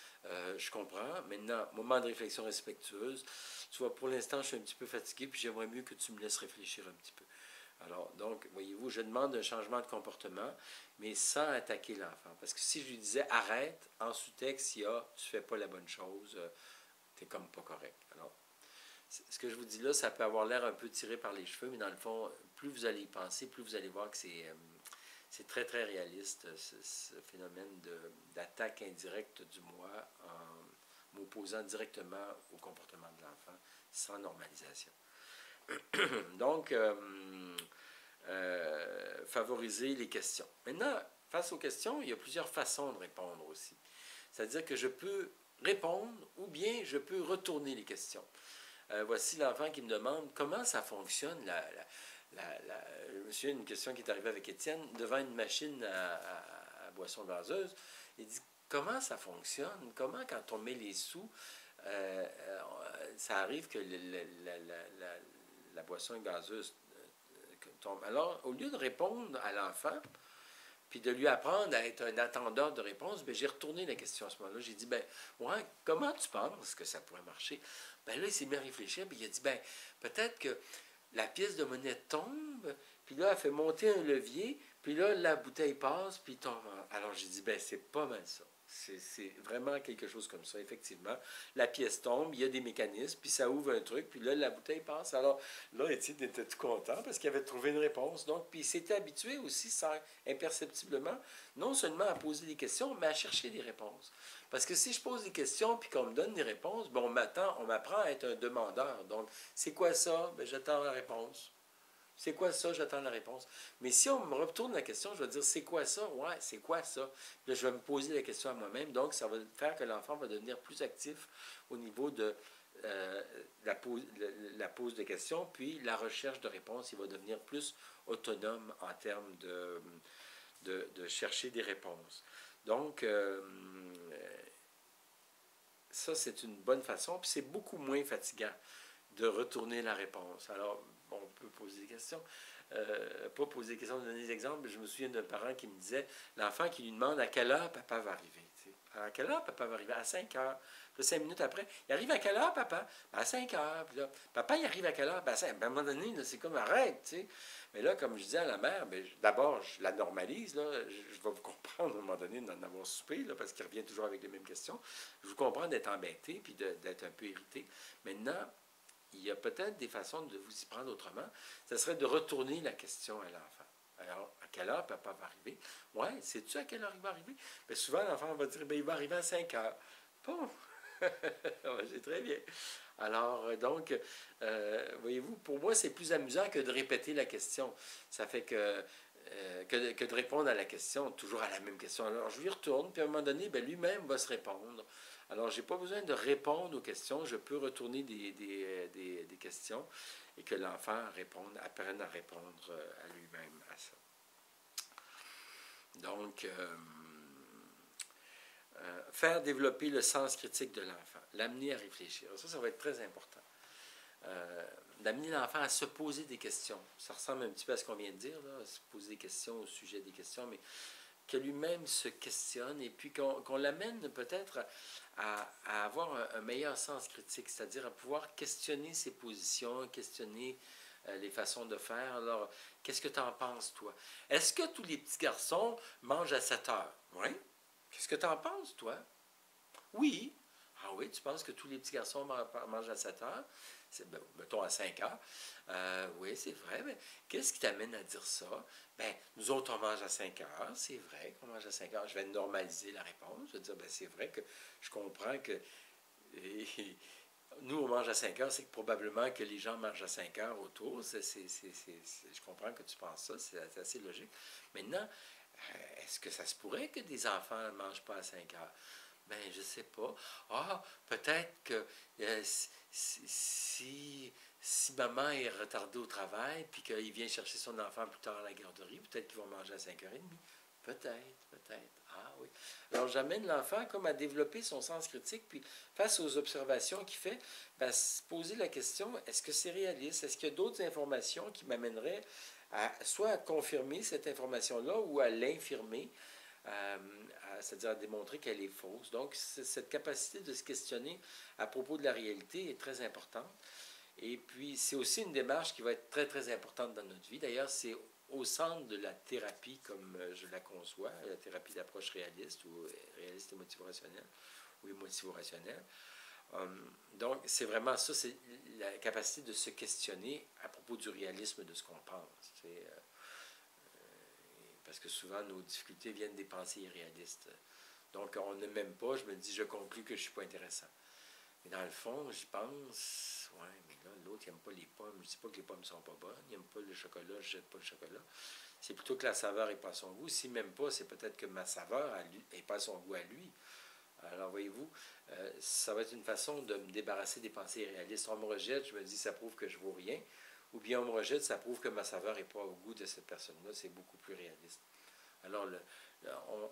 je comprends. Maintenant, moment de réflexion respectueuse. Tu vois, pour l'instant, je suis un petit peu fatigué, puis j'aimerais mieux que tu me laisses réfléchir un petit peu. Alors, donc, voyez-vous, je demande un changement de comportement, mais sans attaquer l'enfant. Parce que si je lui disais arrête, en sous-texte, il y a tu fais pas la bonne chose, t'es comme pas correct. Alors, ce que je vous dis là, ça peut avoir l'air un peu tiré par les cheveux, mais dans le fond, plus vous allez y penser, plus vous allez voir que c'est très, très réaliste, ce phénomène d'attaque indirecte du moi en m'opposant directement au comportement de l'enfant, sans normalisation. Donc, favoriser les questions. Maintenant, face aux questions, il y a plusieurs façons de répondre aussi. C'est-à-dire que je peux répondre ou bien je peux retourner les questions. Voici l'enfant qui me demande comment ça fonctionne. Monsieur, une question qui est arrivée avec Étienne, devant une machine à boisson gazeuse. Il dit, comment ça fonctionne? Comment, quand on met les sous, ça arrive que la boisson gazeuse tombe. Alors, au lieu de répondre à l'enfant, puis de lui apprendre à être un attendeur de réponse, bien, j'ai retourné la question à ce moment-là. J'ai dit, ben, ouais, comment tu penses que ça pourrait marcher? Ben là, il s'est mis à réfléchir, puis il a dit, ben, peut-être que la pièce de monnaie tombe, puis là, elle fait monter un levier, puis là, la bouteille passe, puis tombe. Alors, j'ai dit, ben, c'est pas mal ça. C'est vraiment quelque chose comme ça, effectivement. La pièce tombe, il y a des mécanismes, puis ça ouvre un truc, puis là, la bouteille passe. Alors là, Étienne était tout content parce qu'il avait trouvé une réponse. Donc, puis il s'était habitué aussi, imperceptiblement, non seulement à poser des questions, mais à chercher des réponses. Parce que si je pose des questions, puis qu'on me donne des réponses, ben on m'apprend à être un demandeur. Donc, c'est quoi ça? Ben, j'attends la réponse. C'est quoi ça? J'attends la réponse. Mais si on me retourne la question, je vais dire c'est quoi ça? Ouais, c'est quoi ça? Puis là, je vais me poser la question à moi-même. Donc, ça va faire que l'enfant va devenir plus actif au niveau de la pose de questions, puis la recherche de réponses. Il va devenir plus autonome en termes de chercher des réponses. Donc, ça, c'est une bonne façon, puis c'est beaucoup moins fatigant de retourner la réponse. Alors, on peut poser des questions. Pas poser des questions, donner des exemples. Je me souviens d'un parent qui me disait, l'enfant qui lui demande à quelle heure papa va arriver. À quelle heure papa va arriver? À 5 heures. Puis 5 minutes après, il arrive à quelle heure papa? À 5 heures. Puis là, papa, il arrive à quelle heure? Ben, à un moment donné, c'est comme arrête, tu sais. Mais là, comme je disais à la mère, d'abord, je la normalise, là. Je vais vous comprendre à un moment donné d'en avoir soupé, là, parce qu'il revient toujours avec les mêmes questions. Je vous comprends d'être embêté puis d'être un peu irrité. Maintenant, il y a peut-être des façons de vous y prendre autrement. Ce serait de retourner la question à l'enfant. Alors, à quelle heure papa va arriver? Ouais, sais-tu à quelle heure il va arriver? Bien, souvent, l'enfant va dire, il va arriver à 5 heures. Bon, c'est très bien. Alors, donc, voyez-vous, pour moi, c'est plus amusant que de répéter la question. Ça fait que de répondre à la question, toujours à la même question. Alors, je lui retourne, puis à un moment donné, lui-même va se répondre. Alors, je n'ai pas besoin de répondre aux questions, je peux retourner des questions et que l'enfant apprenne à répondre à lui-même à ça. Donc, faire développer le sens critique de l'enfant, l'amener à réfléchir. Ça va être très important. D'amener l'enfant à se poser des questions. Ça ressemble un petit peu à ce qu'on vient de dire, là, se poser des questions au sujet des questions, mais que lui-même se questionne et puis qu'on l'amène peut-être à avoir un meilleur sens critique, c'est-à-dire à pouvoir questionner ses positions, questionner les façons de faire. Alors, qu'est-ce que tu en penses, toi? Est-ce que tous les petits garçons mangent à 7 heures? Oui. Qu'est-ce que tu en penses, toi? Oui. Ah oui, tu penses que tous les petits garçons mangent à 7 heures? Ben, mettons à 5 heures. Oui, c'est vrai. Mais qu'est-ce qui t'amène à dire ça? Ben, nous autres, on mange à 5 heures. C'est vrai qu'on mange à 5 heures. Je vais normaliser la réponse. Je vais dire, ben, c'est vrai que je comprends que nous, on mange à 5 heures. C'est que probablement que les gens mangent à 5 heures autour. Je comprends que tu penses ça. C'est assez logique. Maintenant, est-ce que ça se pourrait que des enfants ne mangent pas à 5 heures? Ben, je sais pas. Ah, peut-être que si maman est retardée au travail, puis qu'il vient chercher son enfant plus tard à la garderie, peut-être qu'ils vont manger à 5h30. Peut-être, peut-être. Ah oui. Alors, j'amène l'enfant comme à développer son sens critique, puis face aux observations qu'il fait, ben, se poser la question, est-ce que c'est réaliste? Est-ce qu'il y a d'autres informations qui m'amèneraient soit à confirmer cette information-là ou à l'infirmer? C'est-à-dire à démontrer qu'elle est fausse. Donc, cette capacité de se questionner à propos de la réalité est très importante. Et puis, c'est aussi une démarche qui va être très, très importante dans notre vie. D'ailleurs, c'est au centre de la thérapie, comme je la conçois, la thérapie d'approche réaliste ou réaliste émotivo-rationnelle ou émotivo-rationnelle. Donc, c'est vraiment ça, c'est la capacité de se questionner à propos du réalisme de ce qu'on pense. Parce que souvent, nos difficultés viennent des pensées irréalistes. Donc, on ne m'aime pas, je me dis, je conclus que je ne suis pas intéressant. Mais dans le fond, j'y pense, ouais, mais là, l'autre, il n'aime pas les pommes. Je ne dis pas que les pommes ne sont pas bonnes. Il n'aime pas le chocolat, je ne jette pas le chocolat. C'est plutôt que la saveur n'est pas à son goût. S'il ne m'aime pas, c'est peut-être que ma saveur n'est pas à son goût à lui. Alors, voyez-vous, ça va être une façon de me débarrasser des pensées irréalistes. On me rejette, je me dis, ça prouve que je ne vaux rien. Ou bien on me rejette, ça prouve que ma saveur n'est pas au goût de cette personne-là. C'est beaucoup plus réaliste. Alors,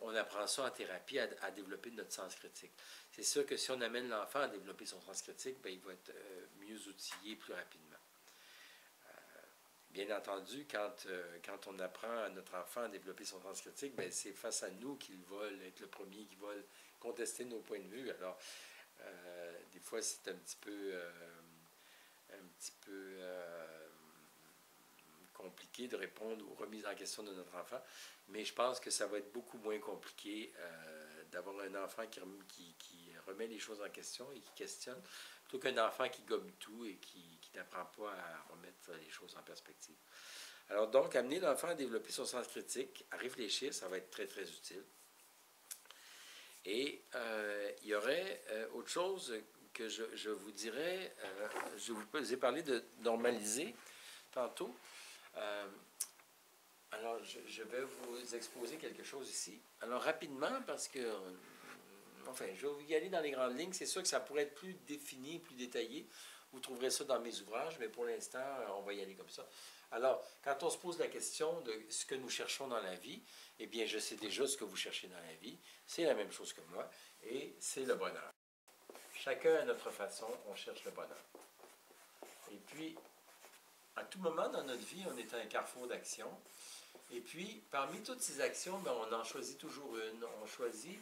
on apprend ça en thérapie à développer notre sens critique. C'est sûr que si on amène l'enfant à développer son sens critique, bien, il va être mieux outillé plus rapidement. Bien entendu, quand on apprend à notre enfant à développer son sens critique, bien, c'est face à nous qu'il va être le premier qui va contester nos points de vue. Alors, des fois, c'est un petit peu compliqué de répondre aux remises en question de notre enfant, mais je pense que ça va être beaucoup moins compliqué d'avoir un enfant qui remet les choses en question et qui questionne, plutôt qu'un enfant qui gobe tout et qui n'apprend pas à remettre les choses en perspective. Alors donc, amener l'enfant à développer son sens critique, à réfléchir, ça va être très, très utile. Et il y aurait autre chose que je vous dirais, je vous ai parlé de normaliser tantôt. Alors, je vais vous exposer quelque chose ici. Alors, rapidement, parce que, enfin, je vais y aller dans les grandes lignes. C'est sûr que ça pourrait être plus défini, plus détaillé. Vous trouverez ça dans mes ouvrages, mais pour l'instant, on va y aller comme ça. Alors, quand on se pose la question de ce que nous cherchons dans la vie, eh bien, je sais déjà ce que vous cherchez dans la vie. C'est la même chose que moi, et c'est le bonheur. Chacun à notre façon, on cherche le bonheur. Et puis, à tout moment dans notre vie, on est à un carrefour d'actions. Et puis, parmi toutes ces actions, bien, on en choisit toujours une. On choisit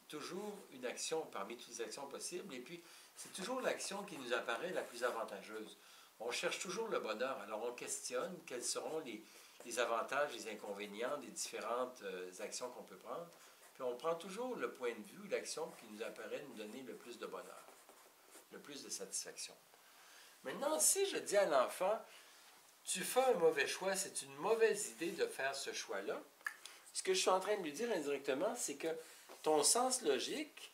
toujours une action parmi toutes les actions possibles. Et puis, c'est toujours l'action qui nous apparaît la plus avantageuse. On cherche toujours le bonheur. Alors, on questionne quels seront les avantages, les inconvénients des différentes actions qu'on peut prendre. Puis, on prend toujours le point de vue, l'action qui nous apparaît nous donner le plus de bonheur, le plus de satisfaction. Maintenant, si je dis à l'enfant, tu fais un mauvais choix, c'est une mauvaise idée de faire ce choix-là, ce que je suis en train de lui dire indirectement, c'est que ton sens logique,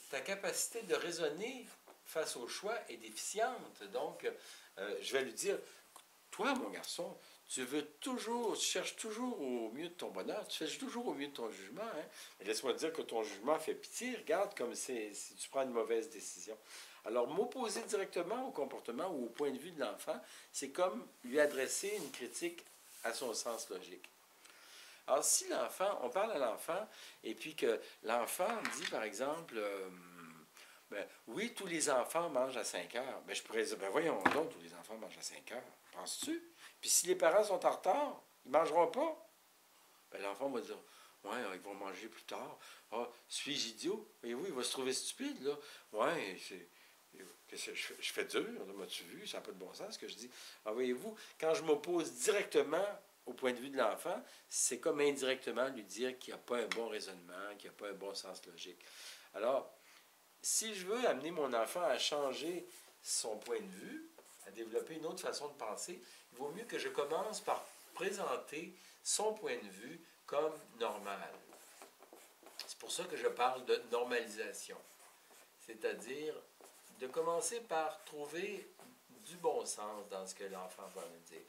ta capacité de raisonner face au choix est déficiente. Donc, je vais lui dire, toi, mon garçon, tu cherches toujours au mieux de ton bonheur, tu fais toujours au mieux de ton jugement. Hein? Laisse-moi te dire que ton jugement fait pitié, regarde comme si tu prends une mauvaise décision. Alors, m'opposer directement au comportement ou au point de vue de l'enfant, c'est comme lui adresser une critique à son sens logique. Alors, si l'enfant, on parle à l'enfant, et puis que l'enfant dit, par exemple, ben, oui, tous les enfants mangent à 5 heures. Ben, je pourrais dire, ben voyons donc, tous les enfants mangent à 5 heures. Penses-tu? Puis si les parents sont en retard, ils ne mangeront pas. Ben, l'enfant va dire, ouais, ils vont manger plus tard. Ah, suis-je idiot? Et oui, il va se trouver stupide, là. Ouais, je fais dur, là, m'as-tu vu? Ça n'a pas de bon sens ce que je dis. Alors, voyez-vous, quand je m'oppose directement au point de vue de l'enfant, c'est comme indirectement lui dire qu'il n'y a pas un bon raisonnement, qu'il n'y a pas un bon sens logique. Alors, si je veux amener mon enfant à changer son point de vue, à développer une autre façon de penser, il vaut mieux que je commence par présenter son point de vue comme normal. C'est pour ça que je parle de normalisation. C'est-à-dire de commencer par trouver du bon sens dans ce que l'enfant va me dire.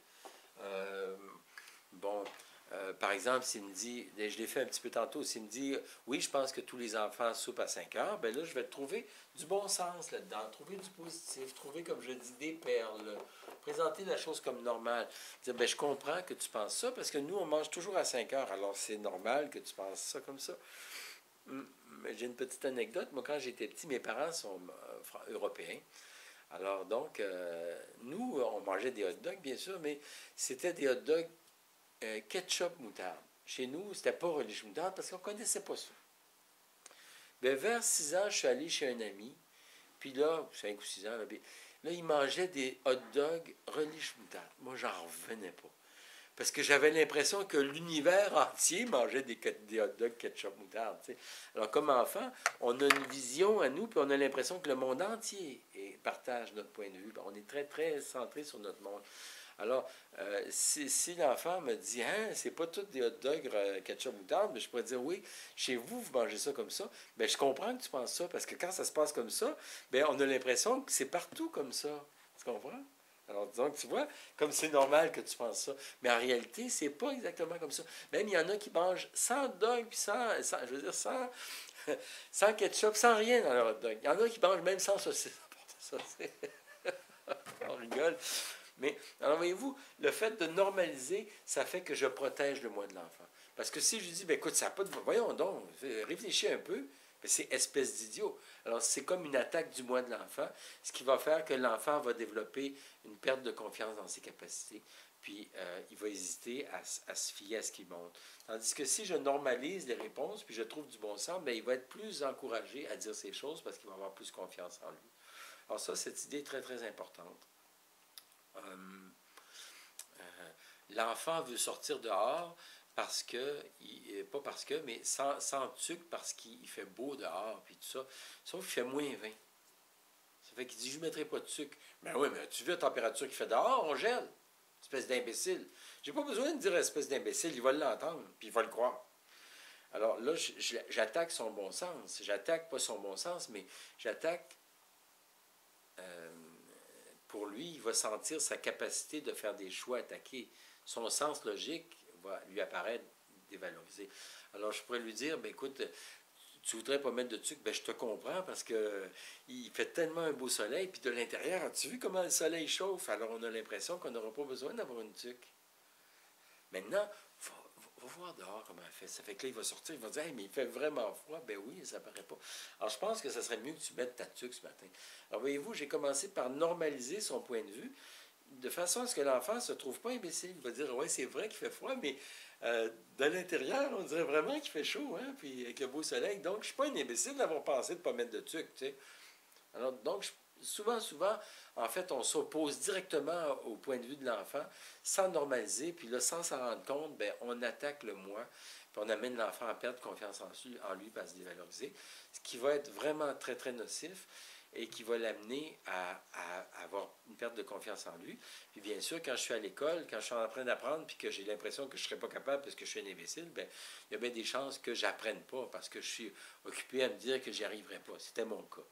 Par exemple, s'il me dit, je l'ai fait un petit peu tantôt, s'il me dit, oui, je pense que tous les enfants soupent à 5 heures, bien là, je vais trouver du bon sens là-dedans, trouver du positif, trouver, comme je dis, des perles, présenter la chose comme normale. Dire, bien, je comprends que tu penses ça, parce que nous, on mange toujours à 5 heures, alors c'est normal que tu penses ça comme ça. J'ai une petite anecdote. Moi, quand j'étais petit, mes parents sont européens. Alors, donc, nous, on mangeait des hot dogs, bien sûr, mais c'était des hot dogs ketchup moutarde. Chez nous, c'était pas relish moutarde parce qu'on ne connaissait pas ça. Bien, vers 6 ans, je suis allé chez un ami, puis là, 5 ou 6 ans, là, il mangeait des hot dogs relish moutarde. Moi, j'en revenais pas. Parce que j'avais l'impression que l'univers entier mangeait des hot dogs ketchup moutarde. T'sais. Alors, comme enfant, on a une vision à nous, puis on a l'impression que le monde entier partage notre point de vue. On est très, très centré sur notre monde. Alors, si l'enfant me dit, hein, c'est pas tous des hot dogs ketchup moutarde, mais je pourrais dire, oui, chez vous, vous mangez ça comme ça. Bien, je comprends que tu penses ça, parce que quand ça se passe comme ça, bien, on a l'impression que c'est partout comme ça. Tu comprends? Alors, disons que tu vois, comme c'est normal que tu penses ça. Mais en réalité, c'est pas exactement comme ça. Même, il y en a qui mangent sans hot dog, puis je veux dire, sans ketchup, sans rien dans leur hot dog. Il y en a qui mangent même sans saucisse. On rigole. Mais, alors voyez-vous, le fait de normaliser, ça fait que je protège le moi de l'enfant. Parce que si je dis, ben écoute, ça n'a pas de... Voyons donc, réfléchis un peu, ben, c'est espèce d'idiot. Alors, c'est comme une attaque du moi de l'enfant, ce qui va faire que l'enfant va développer une perte de confiance dans ses capacités, puis il va hésiter à se fier à ce qu'il montre. Tandis que si je normalise les réponses, puis je trouve du bon sens, ben, il va être plus encouragé à dire ces choses parce qu'il va avoir plus confiance en lui. Alors ça, cette idée est très, très importante. L'enfant veut sortir dehors parce que, pas parce que, mais sans tuc parce qu'il fait beau dehors, puis tout ça. Sauf qu'il fait moins 20. Ça fait qu'il dit, je ne mettrai pas de sucre. Ben oui, mais tu vu la température qu'il fait dehors, on gèle. Espèce d'imbécile. J'ai pas besoin de dire espèce d'imbécile, il va l'entendre, puis il va le croire. Alors là, j'attaque son bon sens. J'attaque pas son bon sens, mais j'attaque... pour lui, il va sentir sa capacité de faire des choix attaqués. Son sens logique va lui apparaître dévalorisé. Alors, je pourrais lui dire, ben, écoute, tu voudrais pas mettre de tuque? Ben, je te comprends parce que il fait tellement un beau soleil, puis de l'intérieur, as-tu vu comment le soleil chauffe? Alors, on a l'impression qu'on n'aura pas besoin d'avoir une tuque. Maintenant, va voir dehors comment elle fait. Ça fait que là, il va sortir, il va dire, hey, mais il fait vraiment froid. Ben oui, ça paraît pas. Alors, je pense que ça serait mieux que tu mettes ta tuque ce matin. Alors, voyez-vous, j'ai commencé par normaliser son point de vue, de façon à ce que l'enfant ne se trouve pas imbécile. Il va dire, oui, c'est vrai qu'il fait froid, mais de l'intérieur, on dirait vraiment qu'il fait chaud, hein, puis avec le beau soleil. Donc, je ne suis pas un imbécile d'avoir pensé de ne pas mettre de tuque, tu sais. Alors, donc, souvent, en fait, on s'oppose directement au point de vue de l'enfant sans normaliser, puis là, sans s'en rendre compte, bien, on attaque le moi, puis on amène l'enfant à perdre confiance en lui, puis à se dévaloriser, ce qui va être vraiment très, très nocif et qui va l'amener à avoir une perte de confiance en lui. Puis bien sûr, quand je suis à l'école, quand je suis en train d'apprendre, puis que j'ai l'impression que je ne serais pas capable parce que je suis un imbécile, bien, il y a bien des chances que je n'apprenne pas parce que je suis occupé à me dire que j'y arriverai pas. C'était mon cas.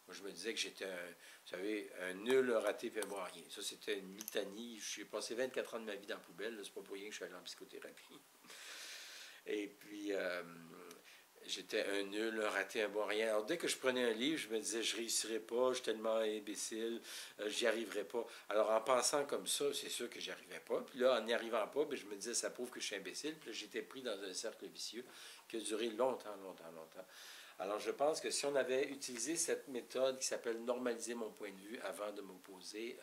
Moi, je me disais que j'étais un nul, un raté, puis un bon rien. Ça, c'était une litanie. J'ai passé 24 ans de ma vie dans la poubelle. C'est pas pour rien que je suis allé en psychothérapie. Et puis, j'étais un nul, un raté, un bon rien. Alors, dès que je prenais un livre, je me disais, je réussirai pas, je suis tellement imbécile, j'y arriverai pas. Alors, en pensant comme ça, c'est sûr que j'y arrivais pas. Puis là, en n'y arrivant pas, ben, je me disais, ça prouve que je suis imbécile. Puis là, j'étais pris dans un cercle vicieux qui a duré longtemps, longtemps, longtemps. Alors, je pense que si on avait utilisé cette méthode qui s'appelle normaliser mon point de vue avant de m'opposer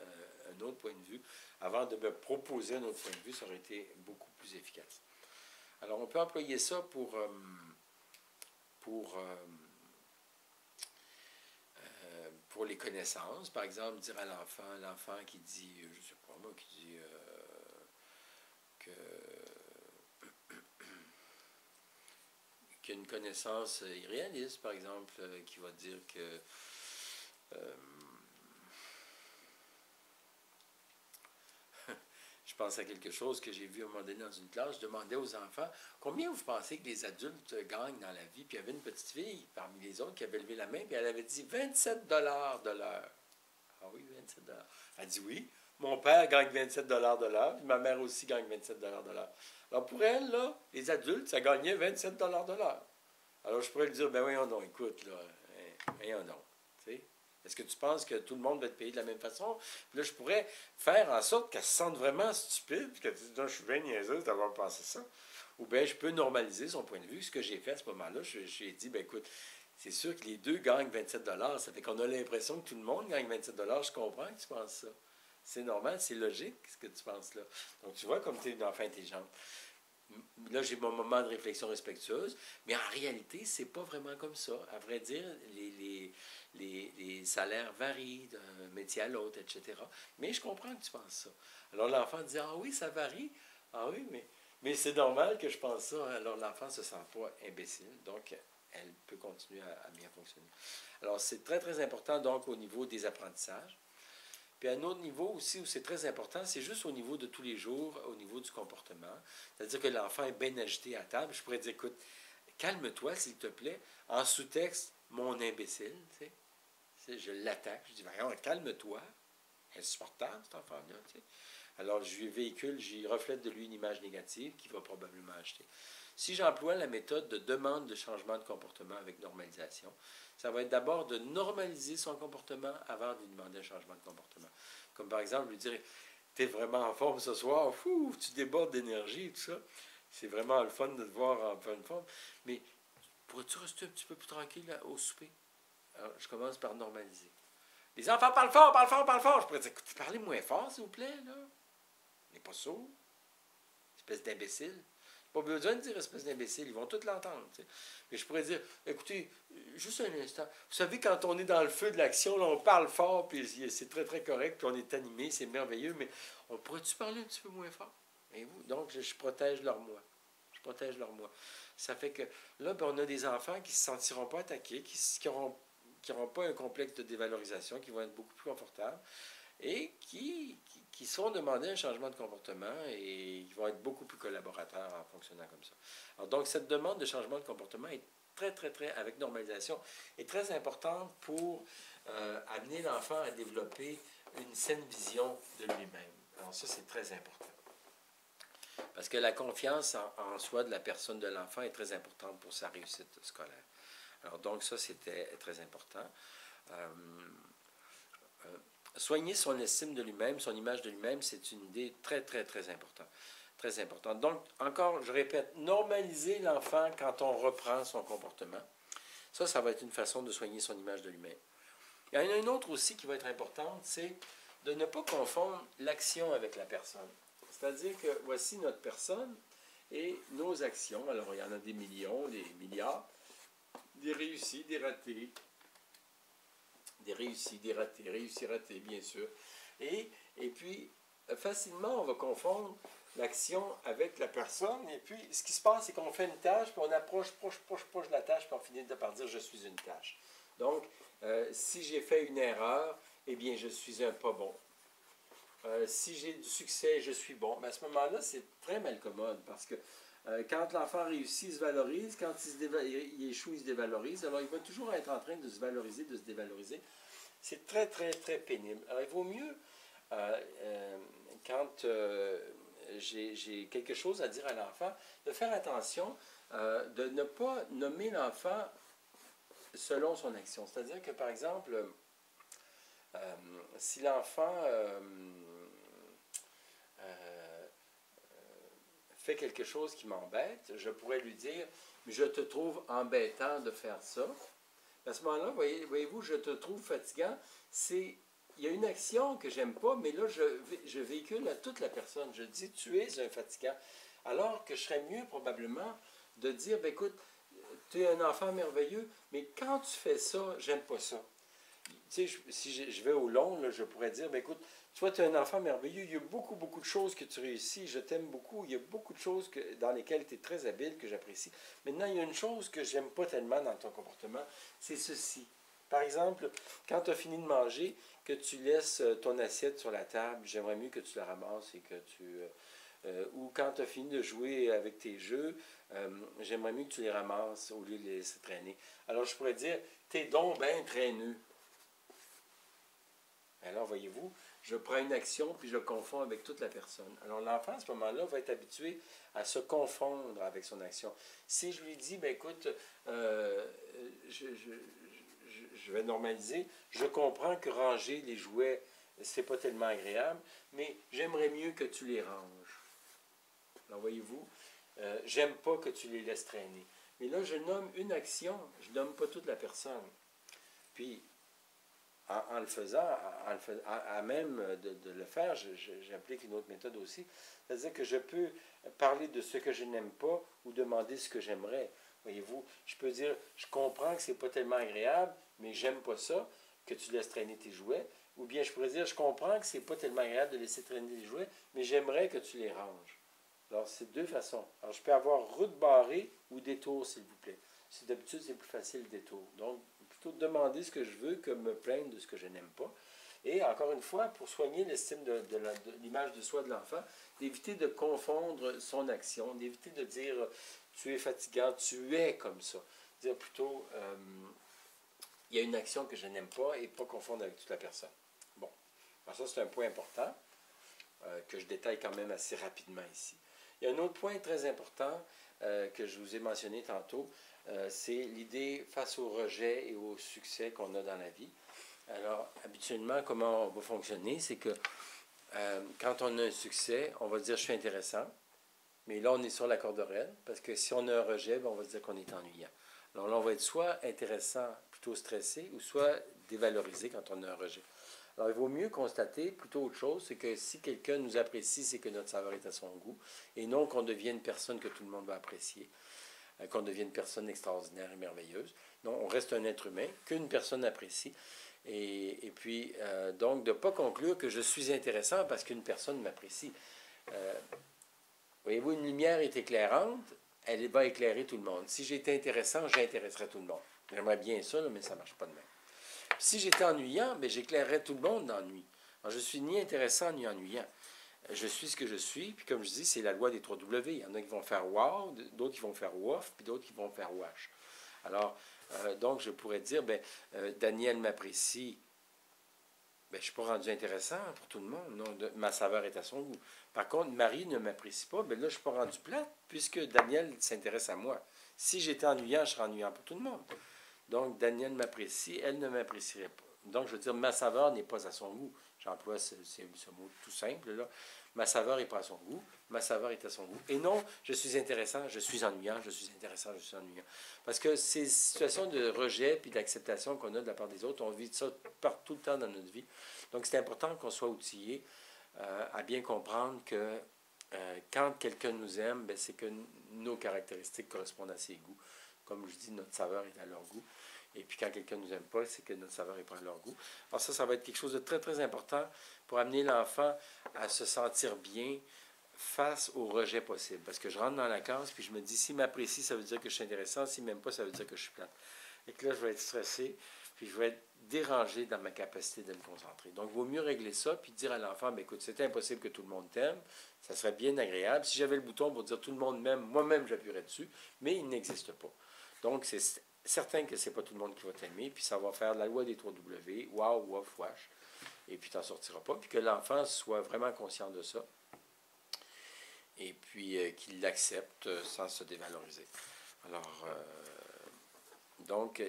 un autre point de vue, avant de me proposer un autre point de vue, ça aurait été beaucoup plus efficace. Alors, on peut employer ça pour, pour les connaissances. Par exemple, dire à l'enfant qui dit, je ne sais pas moi, qui dit que qu'il y a une connaissance irréaliste, par exemple, qui va dire que je pense à quelque chose que j'ai vu à un moment donné dans une classe. Je demandais aux enfants, combien vous pensez que les adultes gagnent dans la vie? Puis il y avait une petite fille parmi les autres qui avait levé la main, puis elle avait dit 27 de l'heure. Ah oui, 27 dollars. Elle dit oui, mon père gagne 27 de l'heure, puis ma mère aussi gagne 27 de l'heure. Alors pour elle, là, les adultes, ça gagnait 27 de l'heure. Alors je pourrais lui dire, ben voyons donc, écoute, là, voyons donc, tu sais. Est-ce que tu penses que tout le monde va être payé de la même façon? Puis là, je pourrais faire en sorte qu'elle se sente vraiment stupide, puis qu'elle dise, non, je suis bien niaiseuse d'avoir pensé ça. Ou bien, je peux normaliser son point de vue. Ce que j'ai fait à ce moment-là, j'ai dit, ben écoute, c'est sûr que les deux gagnent 27 dollars. Ça fait qu'on a l'impression que tout le monde gagne 27 dollars. Je comprends que tu penses ça. C'est normal, c'est logique, ce que tu penses là. Donc, tu vois, comme tu es une enfant intelligente. Là, j'ai mon moment de réflexion respectueuse, mais en réalité, c'est pas vraiment comme ça. À vrai dire, les salaires varient d'un métier à l'autre, etc. Mais je comprends que tu penses ça. Alors, l'enfant dit, ah oui, ça varie. Ah oui, mais c'est normal que je pense ça. Alors, l'enfant ne se sent pas imbécile, donc elle peut continuer à bien fonctionner. Alors, c'est très, très important, donc, au niveau des apprentissages. Puis un autre niveau aussi où c'est très important, c'est juste au niveau de tous les jours, au niveau du comportement. C'est-à-dire que l'enfant est bien agité à table. Je pourrais dire, écoute, calme-toi, s'il te plaît. En sous-texte, mon imbécile, tu sais. Je l'attaque. Je dis, voyons, calme-toi. Insupportable, cet enfant-là, tu sais. Alors, je lui véhicule, j'y reflète de lui une image négative qu'il va probablement acheter. Si j'emploie la méthode de demande de changement de comportement avec normalisation, ça va être d'abord de normaliser son comportement avant de lui demander un changement de comportement. Comme par exemple, lui dire, tu es vraiment en forme ce soir, fou, tu débordes d'énergie et tout ça. C'est vraiment le fun de te voir en pleine forme. Mais pourrais-tu rester un petit peu plus tranquille là, au souper? Alors, je commence par normaliser. Les enfants parlent fort, parlent fort, parlent fort. Je pourrais dire, écoutez, parlez moins fort, s'il vous plaît, là. On n'est pas sourd. Espèce d'imbécile. Pas besoin de dire espèce d'imbécile, ils vont tous l'entendre. Tu sais. Mais je pourrais dire, écoutez, juste un instant. Vous savez, quand on est dans le feu de l'action, là, on parle fort, puis c'est très, très correct, puis on est animé, c'est merveilleux, mais on pourrait-tu parler un petit peu moins fort? Et vous? Donc, je protège leur moi. Je protège leur moi. Ça fait que là, ben, on a des enfants qui ne se sentiront pas attaqués, qui n'auront pas un complexe de dévalorisation, qui vont être beaucoup plus confortables et qui seront demandés un changement de comportement et qui vont être beaucoup plus collaborateurs en fonctionnant comme ça. Alors, donc, cette demande de changement de comportement est très, très, très, avec normalisation, est très importante pour amener l'enfant à développer une saine vision de lui-même. Alors, ça, c'est très important. Parce que la confiance en soi de la personne de l'enfant est très importante pour sa réussite scolaire. Alors, donc, ça, c'était très important. Soigner son estime de lui-même, son image de lui-même, c'est une idée très, très, très importante. Très importante. Donc, encore, je répète, normaliser l'enfant quand on reprend son comportement. Ça va être une façon de soigner son image de lui-même. Il y en a une autre aussi qui va être importante, c'est de ne pas confondre l'action avec la personne. C'est-à-dire que voici notre personne et nos actions. Alors, il y en a des millions, des milliards, des réussis, des ratés, des réussis, des ratés, réussis, ratés, bien sûr. Et puis, facilement, on va confondre l'action avec la personne. Et puis, ce qui se passe, c'est qu'on fait une tâche, puis on approche, proche la tâche, puis on finit par dire « je suis une tâche ». Donc, si j'ai fait une erreur, eh bien, je suis un pas bon. Si j'ai du succès, je suis bon. Mais à ce moment-là, c'est très malcommode, parce que quand l'enfant réussit, il se valorise. Quand il échoue, il se dévalorise. Alors, il va toujours être en train de se valoriser, de se dévaloriser. C'est très, très, très pénible. Alors, il vaut mieux, quand j'ai quelque chose à dire à l'enfant, de faire attention, de ne pas nommer l'enfant selon son action. C'est-à-dire que, par exemple, si l'enfant fait quelque chose qui m'embête, je pourrais lui dire, mais je te trouve embêtant de faire ça. À ce moment-là, voyez-vous, je te trouve fatigant, il y a une action que j'aime pas, mais là, je véhicule à toute la personne. Je dis, tu es un fatigant. Alors que je serais mieux probablement de dire, ben, écoute, tu es un enfant merveilleux, mais quand tu fais ça, j'aime pas ça. Tu sais, si je vais au long, là, je pourrais dire, ben, écoute, toi, tu es un enfant merveilleux, il y a beaucoup, beaucoup de choses que tu réussis, je t'aime beaucoup, il y a beaucoup de choses dans lesquelles tu es très habile, que j'apprécie. Maintenant, il y a une chose que j'aime pas tellement dans ton comportement, c'est ceci. Par exemple, quand tu as fini de manger, que tu laisses ton assiette sur la table, j'aimerais mieux que tu la ramasses et que tu... ou quand tu as fini de jouer avec tes jeux, j'aimerais mieux que tu les ramasses au lieu de les laisser traîner. Alors, je pourrais dire, t'es donc bien traîneux. Alors, voyez-vous, je prends une action puis je confonds avec toute la personne. Alors, l'enfant, à ce moment-là, va être habitué à se confondre avec son action. Si je lui dis, ben écoute, je vais normaliser, je comprends que ranger les jouets, c'est pas tellement agréable, mais j'aimerais mieux que tu les ranges. Alors, voyez-vous, j'aime pas que tu les laisses traîner. Mais là, je nomme une action, je nomme pas toute la personne. Puis, en le faisant, à même de le faire, j'applique une autre méthode aussi. C'est-à-dire que je peux parler de ce que je n'aime pas ou demander ce que j'aimerais. Voyez-vous, je peux dire, je comprends que c'est pas tellement agréable, mais j'aime pas ça, que tu laisses traîner tes jouets. Ou bien je pourrais dire, je comprends que c'est pas tellement agréable de laisser traîner les jouets, mais j'aimerais que tu les ranges. Alors, c'est deux façons. Alors, je peux avoir route barrée ou détour, s'il vous plaît. D'habitude, c'est plus facile détour. Donc, plutôt demander ce que je veux que me plaindre de ce que je n'aime pas. Et encore une fois, pour soigner l'estime de l'image de soi de l'enfant, d'éviter de confondre son action, d'éviter de dire tu es fatigant, tu es comme ça. Dire plutôt il y a une action que je n'aime pas et pas confondre avec toute la personne. Bon, alors ça c'est un point important que je détaille quand même assez rapidement ici. Il y a un autre point très important que je vous ai mentionné tantôt, c'est l'idée face au rejet et au succès qu'on a dans la vie. Alors, habituellement, comment on va fonctionner, c'est que quand on a un succès, on va dire « je suis intéressant », mais là, on est sur la corde raide, parce que si on a un rejet, bien, on va se dire qu'on est ennuyant. Alors là, on va être soit intéressant, plutôt stressé, ou soit dévalorisé quand on a un rejet. Alors, il vaut mieux constater, plutôt autre chose, c'est que si quelqu'un nous apprécie, c'est que notre saveur est à son goût, et non qu'on devienne une personne que tout le monde va apprécier, qu'on devienne une personne extraordinaire et merveilleuse. Non, on reste un être humain qu'une personne apprécie. Et puis, donc, de ne pas conclure que je suis intéressant parce qu'une personne m'apprécie. Voyez-vous, une lumière est éclairante, elle va éclairer tout le monde. Si j'étais intéressant, j'intéresserais tout le monde. J'aimerais bien ça, mais ça ne marche pas de même. Si j'étais ennuyant, bien, j'éclairerais tout le monde d'ennui. Alors, je suis ni intéressant ni ennuyant. Je suis ce que je suis, puis comme je dis, c'est la loi des 3 W. Il y en a qui vont faire wow, d'autres qui vont faire wouf, puis d'autres qui vont faire wash. Alors, donc, je pourrais dire, ben, Daniel m'apprécie. Ben, je ne suis pas rendu intéressant pour tout le monde. Non, ma saveur est à son goût. Par contre, Marie ne m'apprécie pas. Ben là, je ne suis pas rendu plate, puisque Daniel s'intéresse à moi. Si j'étais ennuyant, je serais ennuyant pour tout le monde. Donc, Daniel m'apprécie, elle ne m'apprécierait pas. Donc, je veux dire, ma saveur n'est pas à son goût. J'emploie ce mot tout simple, là. Ma saveur n'est pas à son goût, ma saveur est à son goût. Et non, je suis intéressant, je suis ennuyant, je suis intéressant, je suis ennuyant. Parce que ces situations de rejet puis d'acceptation qu'on a de la part des autres, on vit ça tout le temps dans notre vie. Donc, c'est important qu'on soit outillé à bien comprendre que quand quelqu'un nous aime, ben, c'est que nos caractéristiques correspondent à ses goûts. Comme je dis, notre saveur est à leur goût. Et puis quand quelqu'un ne nous aime pas, c'est que notre saveur n'est pas à leur goût. Alors ça va être quelque chose de très, très important pour amener l'enfant à se sentir bien face au rejet possible. Parce que je rentre dans la classe, puis je me dis, s'il m'apprécie, ça veut dire que je suis intéressant. S'il ne m'aime pas, ça veut dire que je suis plate. Et que là, je vais être stressé, puis je vais être dérangé dans ma capacité de me concentrer. Donc, il vaut mieux régler ça, puis dire à l'enfant, bien, écoute, c'est impossible que tout le monde t'aime. Ça serait bien agréable. Si j'avais le bouton pour dire tout le monde m'aime, moi-même, j'appuierais dessus, mais il n'existe pas. Donc, c'est certain que c'est pas tout le monde qui va t'aimer, puis ça va faire la loi des 3 W, wow, wouf, wash, et puis tu n'en sortiras pas, puis que l'enfant soit vraiment conscient de ça. et puis qu'il l'accepte sans se dévaloriser. Alors, donc,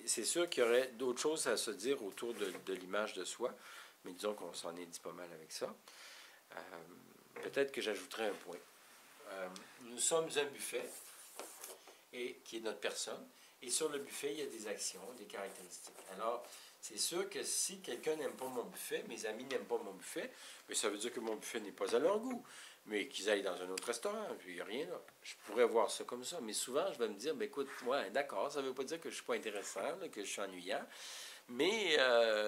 c'est sûr qu'il y aurait d'autres choses à se dire autour de l'image de soi, mais disons qu'on s'en est dit pas mal avec ça. Peut-être que j'ajouterai un point. Nous sommes un buffet, qui est notre personne, et sur le buffet, il y a des actions, des caractéristiques. Alors, c'est sûr que si quelqu'un n'aime pas mon buffet, mes amis n'aiment pas mon buffet, mais ça veut dire que mon buffet n'est pas à leur goût, mais qu'ils aillent dans un autre restaurant, puis il n'y a rien là. Je pourrais voir ça comme ça, mais souvent, je vais me dire, ben, écoute, ouais, d'accord, ça ne veut pas dire que je ne suis pas intéressant, là, que je suis ennuyant, mais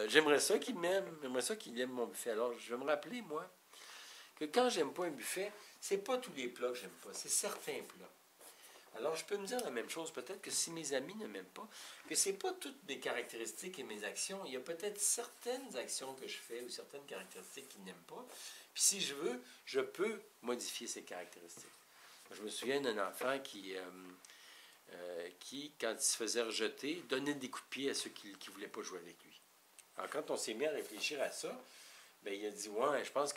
j'aimerais ça qu'ils m'aiment, j'aimerais ça qu'ils aiment mon buffet. Alors, je vais me rappeler, moi, que quand j'aime pas un buffet, c'est pas tous les plats que j'aime pas, c'est certains plats. Alors, je peux me dire la même chose. Peut-être que si mes amis ne m'aiment pas, que ce n'est pas toutes mes caractéristiques et mes actions. Il y a peut-être certaines actions que je fais ou certaines caractéristiques qu'ils n'aiment pas. Puis si je veux, je peux modifier ces caractéristiques. Je me souviens d'un enfant qui, quand il se faisait rejeter, donnait des coups de pied à ceux qui ne voulaient pas jouer avec lui. Alors, quand on s'est mis à réfléchir à ça, bien, il a dit, ouais, je pense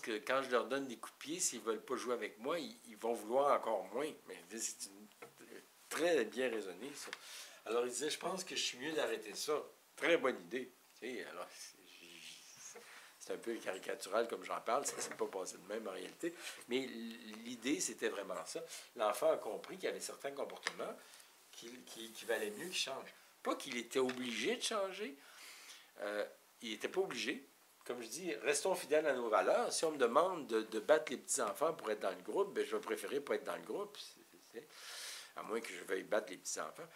que quand je leur donne des coups de pied, s'ils ne veulent pas jouer avec moi, ils vont vouloir encore moins. Mais c'est très bien raisonné, ça. Alors, il disait, je pense que je suis mieux d'arrêter ça. Très bonne idée. Tu sais, alors, c'est un peu caricatural comme j'en parle, ça ne s'est pas passé de même en réalité. Mais l'idée, c'était vraiment ça. L'enfant a compris qu'il y avait certains comportements qui valaient mieux qu'il change. Pas qu'il était obligé de changer. Il n'était pas obligé. Comme je dis, restons fidèles à nos valeurs. Si on me demande de battre les petits-enfants pour être dans le groupe, bien, je vais préférer pas être dans le groupe, à moins que je veuille battre les petits-enfants.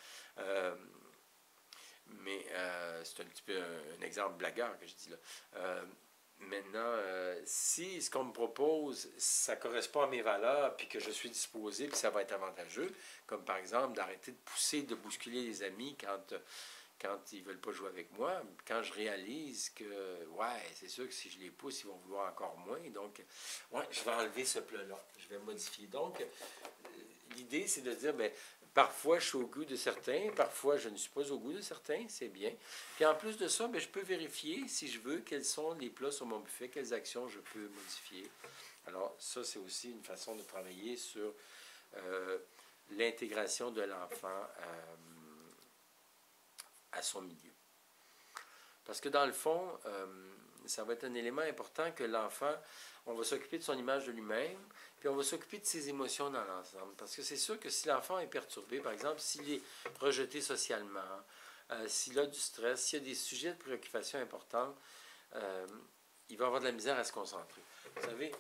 Mais c'est un petit peu un exemple blagueur que je dis là. Maintenant, si ce qu'on me propose, ça correspond à mes valeurs, puis que je suis disposé, puis ça va être avantageux, comme par exemple d'arrêter de pousser, de bousculer les amis quand ils ne veulent pas jouer avec moi, quand je réalise que, ouais, c'est sûr que si je les pousse, ils vont vouloir encore moins. Donc, ouais, je vais enlever ce plat-là. Je vais modifier. Donc, l'idée, c'est de dire, bien, parfois, je suis au goût de certains, parfois, je ne suis pas au goût de certains, c'est bien. Puis en plus de ça, bien, je peux vérifier, si je veux, quels sont les plats sur mon buffet, quelles actions je peux modifier. Alors, ça, c'est aussi une façon de travailler sur l'intégration de l'enfant à son milieu. Parce que dans le fond, ça va être un élément important que l'enfant, on va s'occuper de son image de lui-même, puis on va s'occuper de ses émotions dans l'ensemble. Parce que c'est sûr que si l'enfant est perturbé, par exemple, s'il est rejeté socialement, s'il a du stress, s'il y a des sujets de préoccupation importants, il va avoir de la misère à se concentrer. Vous savez,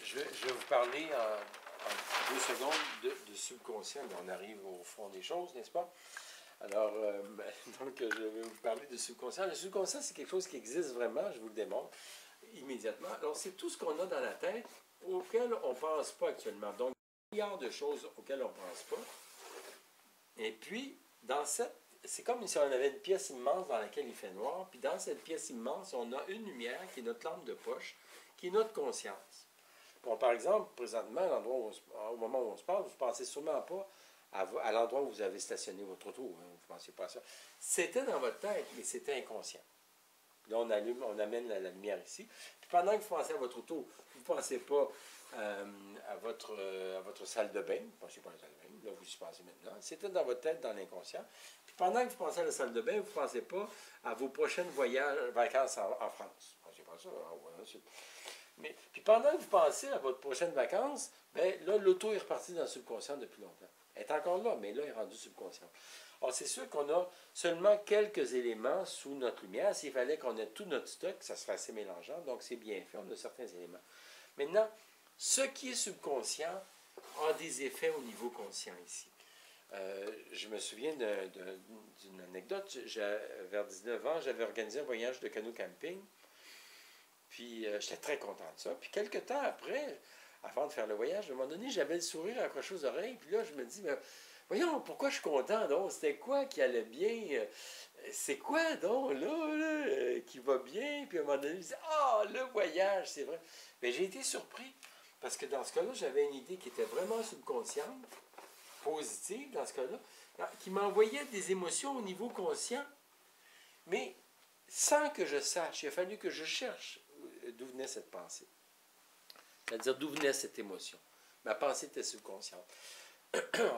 je vais vous parler en 2 secondes de subconscient. On arrive au fond des choses, n'est-ce pas? Alors, donc, je vais vous parler du subconscient. Le subconscient, c'est quelque chose qui existe vraiment, je vous le démontre immédiatement. Alors, c'est tout ce qu'on a dans la tête auquel on ne pense pas actuellement. Donc, il y a de choses auxquelles on ne pense pas. Et puis, c'est comme si on avait une pièce immense dans laquelle il fait noir, puis dans cette pièce immense, on a une lumière qui est notre lampe de poche, qui est notre conscience. Bon, par exemple, présentement, au moment où on se parle, vous ne pensez sûrement pas à l'endroit où vous avez stationné votre auto. Hein, vous ne pensez pas à ça. C'était dans votre tête, mais c'était inconscient. Là, on amène la lumière ici. Puis pendant que vous pensez à votre auto, vous ne pensez pas à votre salle de bain. Vous ne pensez pas à la salle de bain. Là, vous y pensez maintenant. C'était dans votre tête, dans l'inconscient. Puis pendant que vous pensez à la salle de bain, vous ne pensez pas à vos prochaines vacances en France. Vous ne pensez pas à ça. Mais, puis pendant que vous pensez à votre prochaine vacances, bien, là, l'auto est repartie dans le subconscient depuis longtemps. Elle est encore là, mais là, elle est rendue subconsciente. Alors, c'est sûr qu'on a seulement quelques éléments sous notre lumière. S'il fallait qu'on ait tout notre stock, ça serait assez mélangeant. Donc, c'est bien fait. On a certains éléments. Maintenant, ce qui est subconscient a des effets au niveau conscient ici. Je me souviens d'une anecdote. Vers 19 ans, j'avais organisé un voyage de canot-camping. Puis, j'étais très content de ça. Puis, quelques temps après, avant de faire le voyage, à un moment donné, j'avais le sourire accroché aux oreilles. Puis là, je me dis, mais, voyons, pourquoi je suis content, donc? C'était quoi qui allait bien? C'est quoi, donc, là, qui va bien? Puis à un moment donné, je me dis, ah, le voyage, c'est vrai. Mais j'ai été surpris, parce que dans ce cas-là, j'avais une idée qui était vraiment subconsciente, positive dans ce cas-là, qui m'envoyait des émotions au niveau conscient, mais sans que je sache. Il a fallu que je cherche d'où venait cette pensée. C'est-à-dire d'où venait cette émotion. Ma pensée était subconsciente.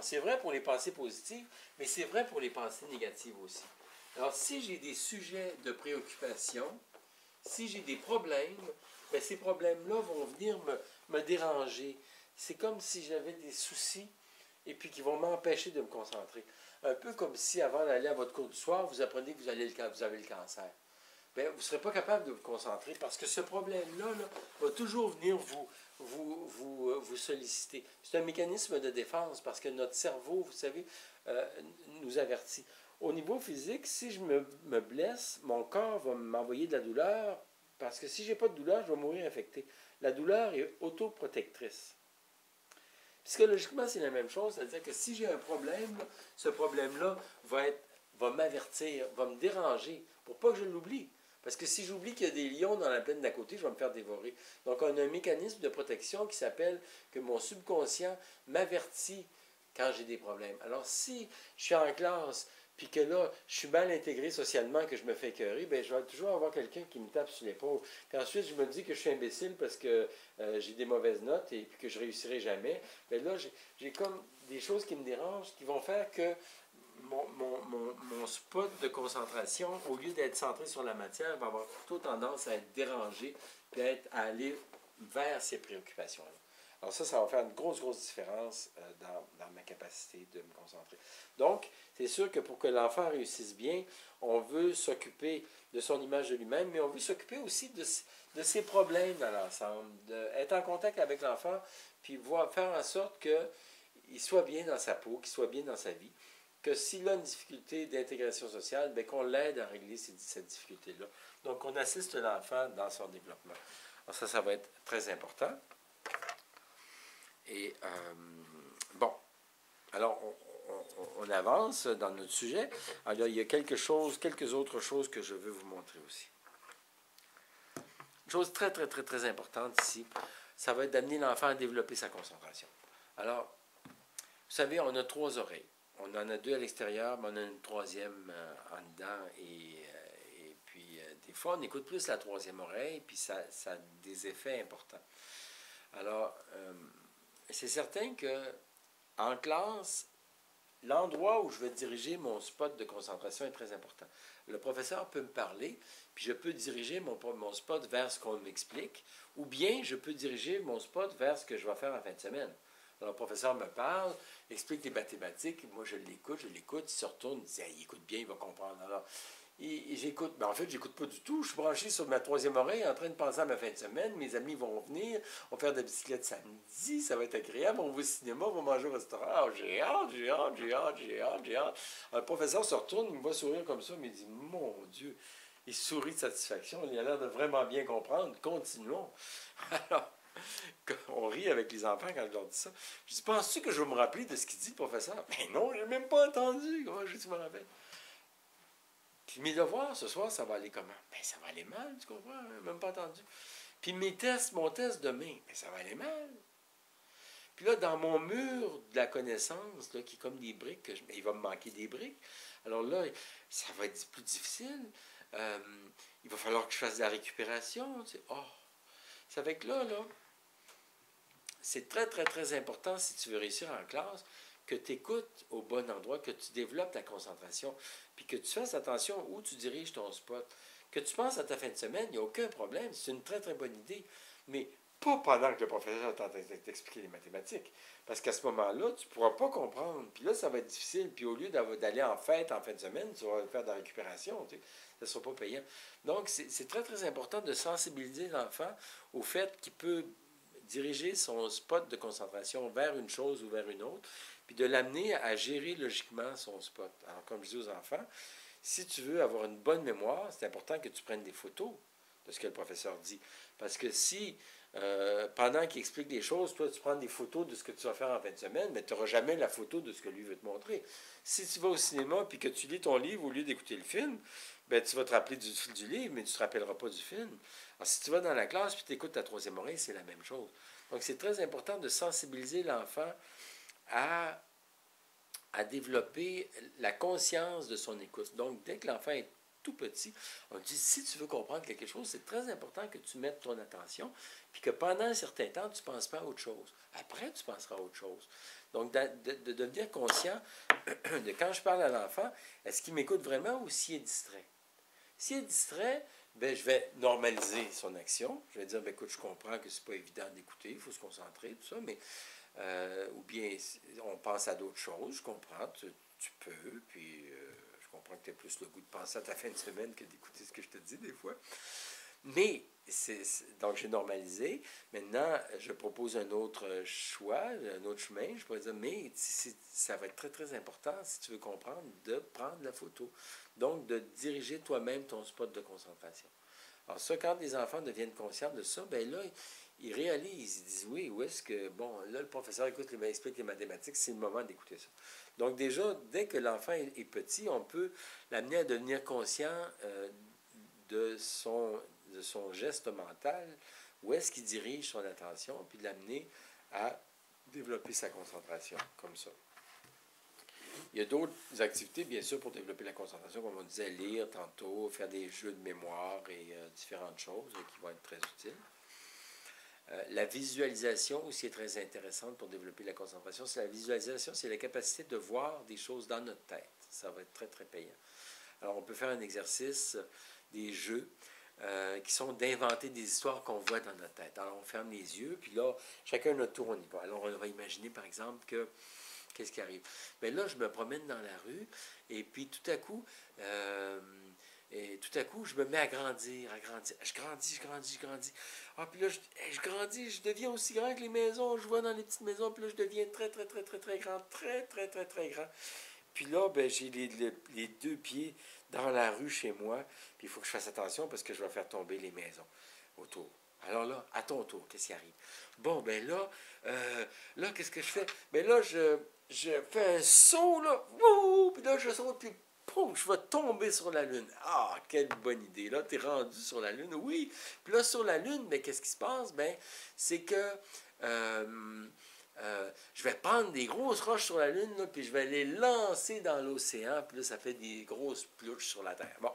C'est vrai pour les pensées positives, mais c'est vrai pour les pensées négatives aussi. Alors, si j'ai des sujets de préoccupation, si j'ai des problèmes, bien, ces problèmes-là vont venir me déranger. C'est comme si j'avais des soucis et puis qui vont m'empêcher de me concentrer. Un peu comme si, avant d'aller à votre cours du soir, vous apprenez que vous avez le cancer. Bien, vous ne serez pas capable de vous concentrer parce que ce problème-là va toujours venir vous solliciter. C'est un mécanisme de défense parce que notre cerveau, vous savez, nous avertit. Au niveau physique, si je me blesse, mon corps va m'envoyer de la douleur parce que si je n'ai pas de douleur, je vais mourir infecté. La douleur est autoprotectrice. Psychologiquement, c'est la même chose, c'est-à-dire que si j'ai un problème, ce problème-là va m'avertir, va me déranger pour pas que je l'oublie. Parce que si j'oublie qu'il y a des lions dans la plaine d'à côté, je vais me faire dévorer. Donc, on a un mécanisme de protection qui s'appelle que mon subconscient m'avertit quand j'ai des problèmes. Alors, si je suis en classe, puis que là, je suis mal intégré socialement, que je me fais écœurer, bien, je vais toujours avoir quelqu'un qui me tape sur l'épaule. Puis ensuite, je me dis que je suis imbécile parce que j'ai des mauvaises notes et puis que je ne réussirai jamais. Bien là, j'ai comme des choses qui me dérangent, qui vont faire que mon spot de concentration, au lieu d'être centré sur la matière, va avoir plutôt tendance à être dérangé puis à aller vers ces préoccupations-là. Alors ça va faire une grosse différence dans ma capacité de me concentrer. Donc, c'est sûr que pour que l'enfant réussisse bien, on veut s'occuper de son image de lui-même, mais on veut s'occuper aussi de ses problèmes dans l'ensemble, d'être en contact avec l'enfant, puis faire en sorte qu'il soit bien dans sa peau, qu'il soit bien dans sa vie, que s'il a une difficulté d'intégration sociale, bien, qu'on l'aide à régler cette difficulté-là. Donc, on assiste l'enfant dans son développement. Alors ça va être très important. Et bon, alors on avance dans notre sujet. Alors il y a quelques autres choses que je veux vous montrer aussi. Une chose très importante ici, ça va être d'amener l'enfant à développer sa concentration. Alors, vous savez, on a 3 oreilles. On en a 2 à l'extérieur, mais on a une 3e en dedans. Et puis, des fois, on écoute plus la 3e oreille, puis ça a des effets importants. Alors, c'est certain que en classe, l'endroit où je vais diriger mon spot de concentration est très important. Le professeur peut me parler, puis je peux diriger mon spot vers ce qu'on m'explique, ou bien je peux diriger mon spot vers ce que je vais faire en fin de semaine. Alors, le professeur me parle, explique les mathématiques, moi je l'écoute, il se retourne, il dit « il écoute bien, il va comprendre ». Alors, j'écoute, mais en fait, j'écoute pas du tout. Je suis branché sur ma 3e oreille en train de penser à ma fin de semaine. Mes amis vont venir, on va faire de la bicyclette samedi, ça va être agréable. On va au cinéma, on va manger au restaurant. Ah, j'ai hâte. Alors, le professeur se retourne, il me voit sourire comme ça, mais il dit, mon Dieu, il sourit de satisfaction. Il a l'air de vraiment bien comprendre. Continuons. Alors, on rit avec les enfants quand je leur dis ça. Je dis, penses-tu que je vais me rappeler de ce qu'il dit, le professeur? Mais non, je n'ai même pas entendu. Comment je me rappelle? Puis mes devoirs, ce soir, ça va aller comment? Bien, ça va aller mal, tu comprends? Même pas entendu. Puis mon test demain, bien, ça va aller mal. Puis là, dans mon mur de la connaissance, là, qui est comme des briques, bien, il va me manquer des briques. Alors là, ça va être plus difficile. Il va falloir que je fasse de la récupération. Tu sais. Oh. Ça fait que là, c'est très important si tu veux réussir en classe, que tu écoutes au bon endroit, que tu développes ta concentration, puis que tu fasses attention où tu diriges ton spot. Que tu penses à ta fin de semaine, il n'y a aucun problème, c'est une très bonne idée, mais pas pendant que le professeur est en train de t'expliquer les mathématiques. Parce qu'à ce moment-là, tu ne pourras pas comprendre, puis là, ça va être difficile, puis au lieu d'aller en fête en fin de semaine, tu vas faire de la récupération, tu sais, ça ne sera pas payant. Donc, c'est très important de sensibiliser l'enfant au fait qu'il peut diriger son spot de concentration vers une chose ou vers une autre, puis de l'amener à gérer logiquement son spot. Alors, comme je dis aux enfants, si tu veux avoir une bonne mémoire, c'est important que tu prennes des photos de ce que le professeur dit. Parce que si, pendant qu'il explique des choses, toi, tu prends des photos de ce que tu vas faire en fin de semaine, mais tu n'auras jamais la photo de ce que lui veut te montrer. Si tu vas au cinéma puis que tu lis ton livre au lieu d'écouter le film, ben, tu vas te rappeler du livre, mais tu ne te rappelleras pas du film. Alors, si tu vas dans la classe puis tu écoutes ta 3e oreille, c'est la même chose. Donc, c'est très important de sensibiliser l'enfant à développer la conscience de son écoute. Donc, dès que l'enfant est tout petit, on dit, si tu veux comprendre quelque chose, c'est très important que tu mettes ton attention, puis que pendant un certain temps, tu ne penses pas à autre chose. Après, tu penseras à autre chose. Donc, de devenir conscient de quand je parle à l'enfant, est-ce qu'il m'écoute vraiment ou s'il est distrait? S'il est distrait, ben, je vais normaliser son action. Je vais dire, ben, écoute, je comprends que c'est pas évident d'écouter, il faut se concentrer, tout ça, mais ou bien on pense à d'autres choses, je comprends, tu peux, puis je comprends que tu as plus le goût de penser à ta fin de semaine que d'écouter ce que je te dis des fois. Mais, donc j'ai normalisé. Maintenant, je propose un autre choix, un autre chemin. Je pourrais dire, mais ça va être très, très important, si tu veux comprendre, de prendre la photo. Donc, de diriger toi-même ton spot de concentration. Alors ça, quand les enfants deviennent conscients de ça, bien là, ils réalisent, ils disent, oui, où est-ce que, bon, là, le professeur explique les mathématiques, c'est le moment d'écouter ça. Donc déjà, dès que l'enfant est petit, on peut l'amener à devenir conscient de son geste mental, où est-ce qu'il dirige son attention, puis de l'amener à développer sa concentration, comme ça. Il y a d'autres activités, bien sûr, pour développer la concentration, comme on disait, lire tantôt, faire des jeux de mémoire et différentes choses qui vont être très utiles. La visualisation aussi est très intéressante pour développer la concentration. La visualisation, c'est la capacité de voir des choses dans notre tête. Ça va être très, très payant. Alors, on peut faire un exercice, des jeux, qui sont d'inventer des histoires qu'on voit dans notre tête. Alors, on ferme les yeux, puis là, chacun notre tour, on y va. Alors, on va imaginer, par exemple, que qu'est-ce qui arrive? Bien là, je me promène dans la rue, et puis tout à coup, je me mets à grandir. Je grandis. Ah, puis là, je grandis, je deviens aussi grand que les maisons. Je vois dans les petites maisons, puis là, je deviens très, très, très, très, très grand. Très, très, très, très grand. Puis là, ben, j'ai les deux pieds dans la rue chez moi, puis il faut que je fasse attention parce que je vais faire tomber les maisons autour. Alors là, à ton tour, qu'est-ce qui arrive? Bon, ben là, qu'est-ce que je fais? Ben là, je fais un saut, là, wouh! Puis là, je saute, puis pouf, je vais tomber sur la Lune. Ah, quelle bonne idée! Là, tu es rendu sur la Lune, oui. Puis là, sur la Lune, ben, qu'est-ce qui se passe? Ben, c'est que je vais prendre des grosses roches sur la Lune, là, puis je vais les lancer dans l'océan, puis là, ça fait des grosses plouches sur la Terre. Bon,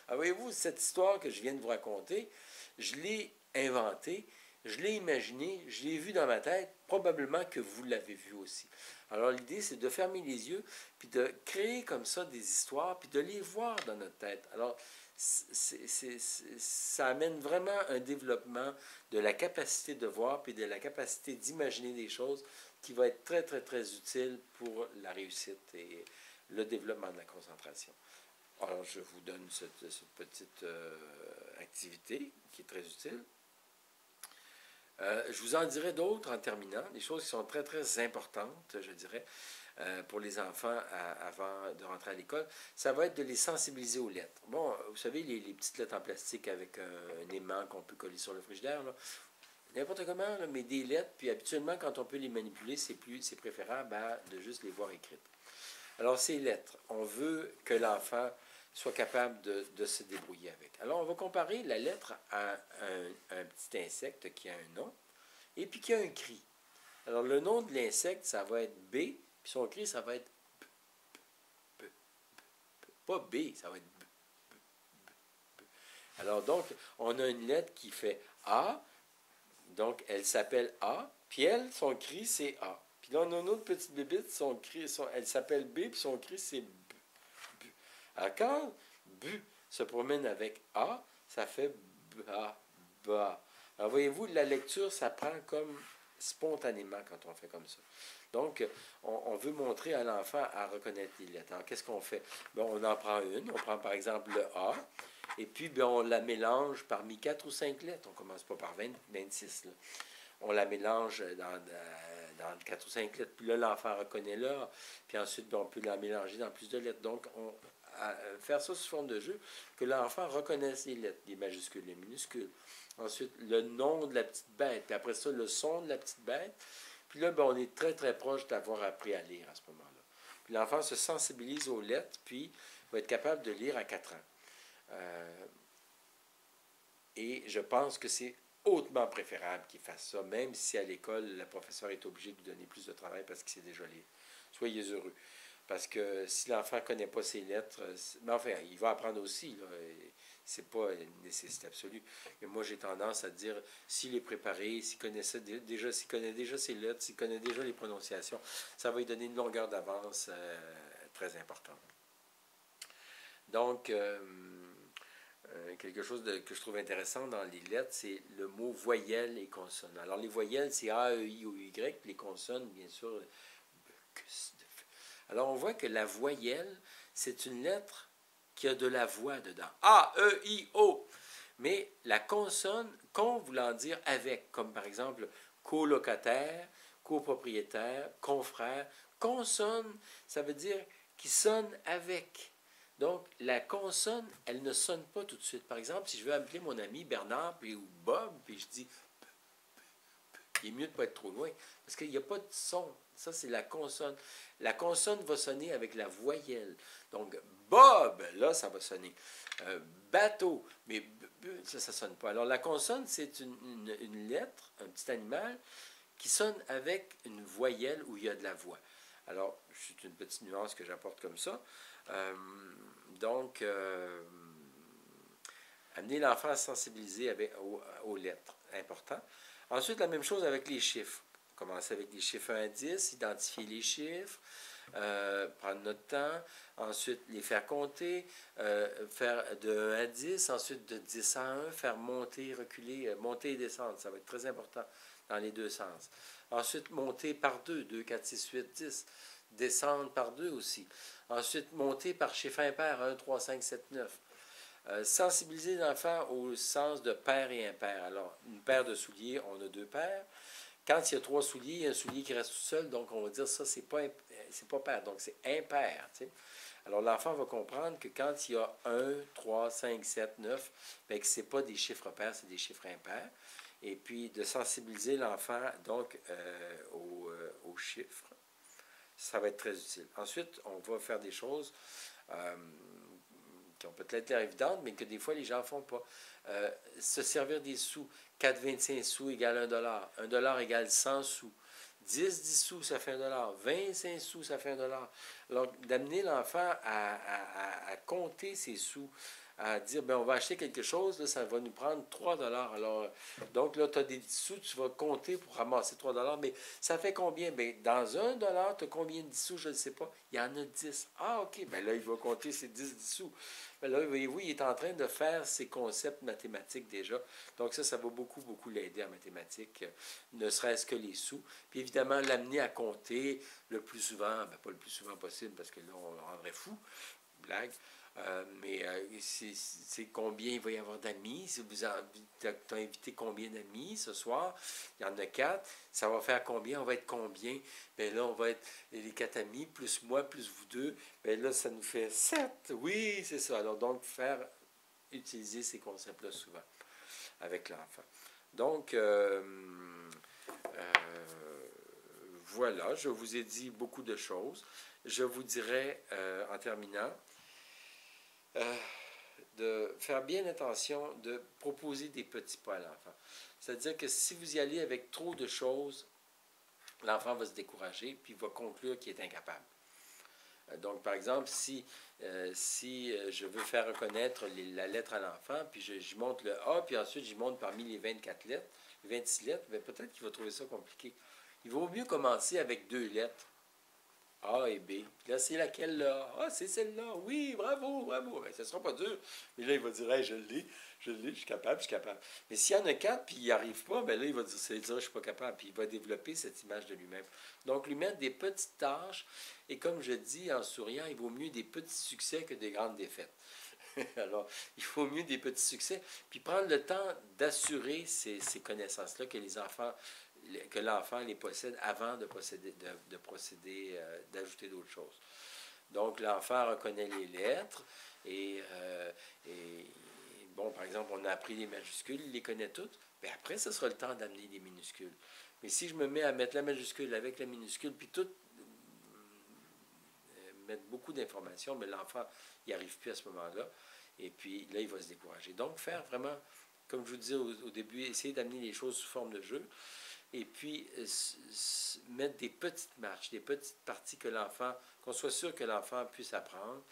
alors, voyez-vous, cette histoire que je viens de vous raconter, je l'ai inventée, je l'ai imaginée, je l'ai vue dans ma tête, probablement que vous l'avez vue aussi. Alors, l'idée, c'est de fermer les yeux, puis de créer comme ça des histoires, puis de les voir dans notre tête. Alors, ça amène vraiment un développement de la capacité de voir, puis de la capacité d'imaginer des choses qui va être très, très, très utile pour la réussite et le développement de la concentration. Alors, je vous donne cette petite activité qui est très utile. Je vous en dirai d'autres en terminant, des choses qui sont très, très importantes, je dirais, pour les enfants avant de rentrer à l'école. Ça va être de les sensibiliser aux lettres. Bon, vous savez, les petites lettres en plastique avec un aimant qu'on peut coller sur le frigidaire, là, n'importe comment, là, mais des lettres, puis habituellement, quand on peut les manipuler, c'est préférable de juste les voir écrites. Alors, ces lettres, on veut que l'enfant soit capable de se débrouiller avec. Alors, on va comparer la lettre à un petit insecte qui a un nom et puis qui a un cri. Alors, le nom de l'insecte, ça va être B, puis son cri, ça va être B, B, B, B. Pas B, ça va être B, B, B, B. Alors, donc, on a une lettre qui fait A, donc elle s'appelle A, puis elle, son cri, c'est A. Puis là, on a une autre petite bébite, elle s'appelle B, puis son cri, c'est B. Alors, quand bu se promène avec A, ça fait ba, ba. Alors, voyez-vous, la lecture, ça prend comme spontanément quand on fait comme ça. Donc, on veut montrer à l'enfant à reconnaître les lettres. Alors, qu'est-ce qu'on fait? Bon, on en prend une. On prend, par exemple, le A. Et puis, bien, on la mélange parmi 4 ou 5 lettres. On ne commence pas par 26. Là. On la mélange dans 4 ou 5 lettres. Puis là, l'enfant reconnaît l'A. Puis ensuite, bien, on peut la mélanger dans plus de lettres. Donc, faire ça sous forme de jeu, que l'enfant reconnaisse les lettres, les majuscules, les minuscules. Ensuite, le nom de la petite bête. Puis après ça, le son de la petite bête. Puis là, bien, on est très, très proche d'avoir appris à lire à ce moment-là. Puis l'enfant se sensibilise aux lettres, puis va être capable de lire à 4 ans. Et je pense que c'est hautement préférable qu'il fasse ça, même si à l'école, le professeur est obligé de lui donner plus de travail parce qu'il sait déjà lire. Soyez heureux. Parce que si l'enfant ne connaît pas ses lettres, mais enfin, il va apprendre aussi, là. C'est pas une nécessité absolue. Mais moi, j'ai tendance à dire, s'il est préparé, s'il connaît déjà ses lettres, s'il connaît déjà les prononciations, ça va lui donner une longueur d'avance très importante. Donc, quelque chose que je trouve intéressant dans les lettres, c'est le mot voyelle et consonne. Alors, les voyelles, c'est A, E, I, O, U, Y. Les consonnes, bien sûr. Alors, on voit que la voyelle, c'est une lettre qui a de la voix dedans. A, E, I, O. Mais la consonne, con voulant dire avec, comme par exemple colocataire, copropriétaire, confrère. Consonne, ça veut dire qui sonne avec. Donc, la consonne, elle ne sonne pas tout de suite. Par exemple, si je veux appeler mon ami Bernard ou Bob, puis je dis, il est mieux de ne pas être trop loin, parce qu'il n'y a pas de son. Ça, c'est la consonne. La consonne va sonner avec la voyelle. Donc, Bob, là, ça va sonner. Bateau, mais ça ne sonne pas. Alors, la consonne, c'est une lettre, un petit animal, qui sonne avec une voyelle où il y a de la voix. Alors, c'est une petite nuance que j'apporte comme ça. Donc, amener l'enfant à se sensibiliser aux lettres, important. Ensuite, la même chose avec les chiffres. Commencer avec des chiffres 1 à 10, identifier les chiffres, prendre notre temps, ensuite les faire compter, faire de 1 à 10, ensuite de 10 à 1, faire monter, reculer, monter et descendre. Ça va être très important dans les deux sens. Ensuite, monter par 2, 2, 4, 6, 8, 10. Descendre par 2 aussi. Ensuite, monter par chiffre impair, 1, 3, 5, 7, 9. Sensibiliser l'enfant au sens de paire et impair. Alors, une paire de souliers, on a 2 paires. Quand il y a 3 souliers, il y a un soulier qui reste tout seul, donc on va dire ça, c'est pas paire, donc c'est impair. Tu sais. Alors, l'enfant va comprendre que quand il y a 1, 3, 5, 7, 9, bien que ce n'est pas des chiffres pairs, c'est des chiffres impairs. Et puis, de sensibiliser l'enfant, donc, aux chiffres. Ça va être très utile. Ensuite, on va faire des choses qui ont peut-être l'air évidentes, mais que des fois, les gens ne font pas. Se servir des sous. 4,25 sous égale 1 dollar. 1 dollar égale 100 sous. 10 sous, ça fait 1 dollar. 25 sous, ça fait 1 dollar. Alors, d'amener l'enfant à compter ses sous, à dire, ben on va acheter quelque chose, là, ça va nous prendre 3 dollars. Alors, donc là, tu as des sous, tu vas compter pour ramasser 3 dollars. Mais ça fait combien? Bien, dans 1 dollar, tu as combien de sous? Je ne sais pas. Il y en a 10. Ah, OK. Bien là, il va compter ses 10 sous. Bien là, voyez-vous, il est en train de faire ses concepts mathématiques déjà. Donc ça va beaucoup, beaucoup l'aider en mathématiques, ne serait-ce que les sous. Puis évidemment, l'amener à compter le plus souvent, bien, pas le plus souvent possible, parce que là, on le rendrait fou. Blague. Mais c'est combien il va y avoir d'amis. Si vous as invité combien d'amis ce soir? Il y en a 4. Ça va faire combien? On va être combien? Bien là, on va être les 4 amis, plus moi, plus vous deux. Bien là, ça nous fait 7. Oui, c'est ça. Alors donc, utiliser ces concepts-là souvent avec l'enfant. Donc, voilà, je vous ai dit beaucoup de choses. Je vous dirais, en terminant, de faire bien attention de proposer des petits pas à l'enfant. C'est-à-dire que si vous y allez avec trop de choses, l'enfant va se décourager puis il va conclure qu'il est incapable. Donc, par exemple, si je veux faire reconnaître la lettre à l'enfant, puis je monte le A, puis ensuite je monte parmi les 24 lettres, les 26 lettres, bien, peut-être qu'il va trouver ça compliqué. Il vaut mieux commencer avec 2 lettres. A et B. Là, c'est laquelle là? Ah, c'est celle-là. Oui, bravo, bravo. Bien, ce ne sera pas dur. Mais là, il va dire, hey, je l'ai, je suis capable, je suis capable. Mais s'il y en a 4 puis il n'y arrive pas, bien là, il va dire, c'est ça, je ne suis pas capable. Puis il va développer cette image de lui-même. Donc, lui mettre des petites tâches. Et comme je dis en souriant, il vaut mieux des petits succès que des grandes défaites. Alors, il faut mieux des petits succès. Puis prendre le temps d'assurer ces connaissances-là que l'enfant les possède avant de procéder, d'ajouter d'autres choses. Donc, l'enfant reconnaît les lettres et bon, par exemple, on a appris les majuscules, il les connaît toutes. Bien, après, ce sera le temps d'amener les minuscules. Mais si je me mets à mettre la majuscule avec la minuscule, puis tout, mettre beaucoup d'informations, mais l'enfant n'y arrive plus à ce moment-là. Et puis là, il va se décourager. Donc, faire vraiment, comme je vous disais au début, essayer d'amener les choses sous forme de jeu. et puis mettre des petites marches, des petites parties que l'enfant, qu'on soit sûr que l'enfant puisse apprendre.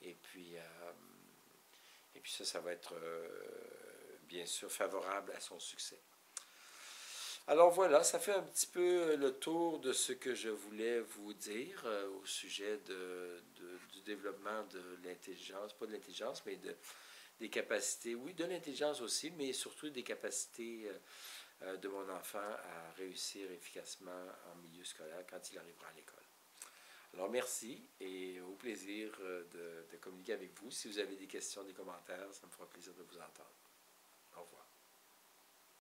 Et puis, ça va être bien sûr favorable à son succès. Alors voilà, ça fait un petit peu le tour de ce que je voulais vous dire au sujet du développement de l'intelligence, pas de l'intelligence, mais des capacités, oui, de l'intelligence aussi, mais surtout des capacités de mon enfant à réussir efficacement en milieu scolaire quand il arrivera à l'école. Alors merci et au plaisir de communiquer avec vous. Si vous avez des questions, des commentaires, ça me fera plaisir de vous entendre.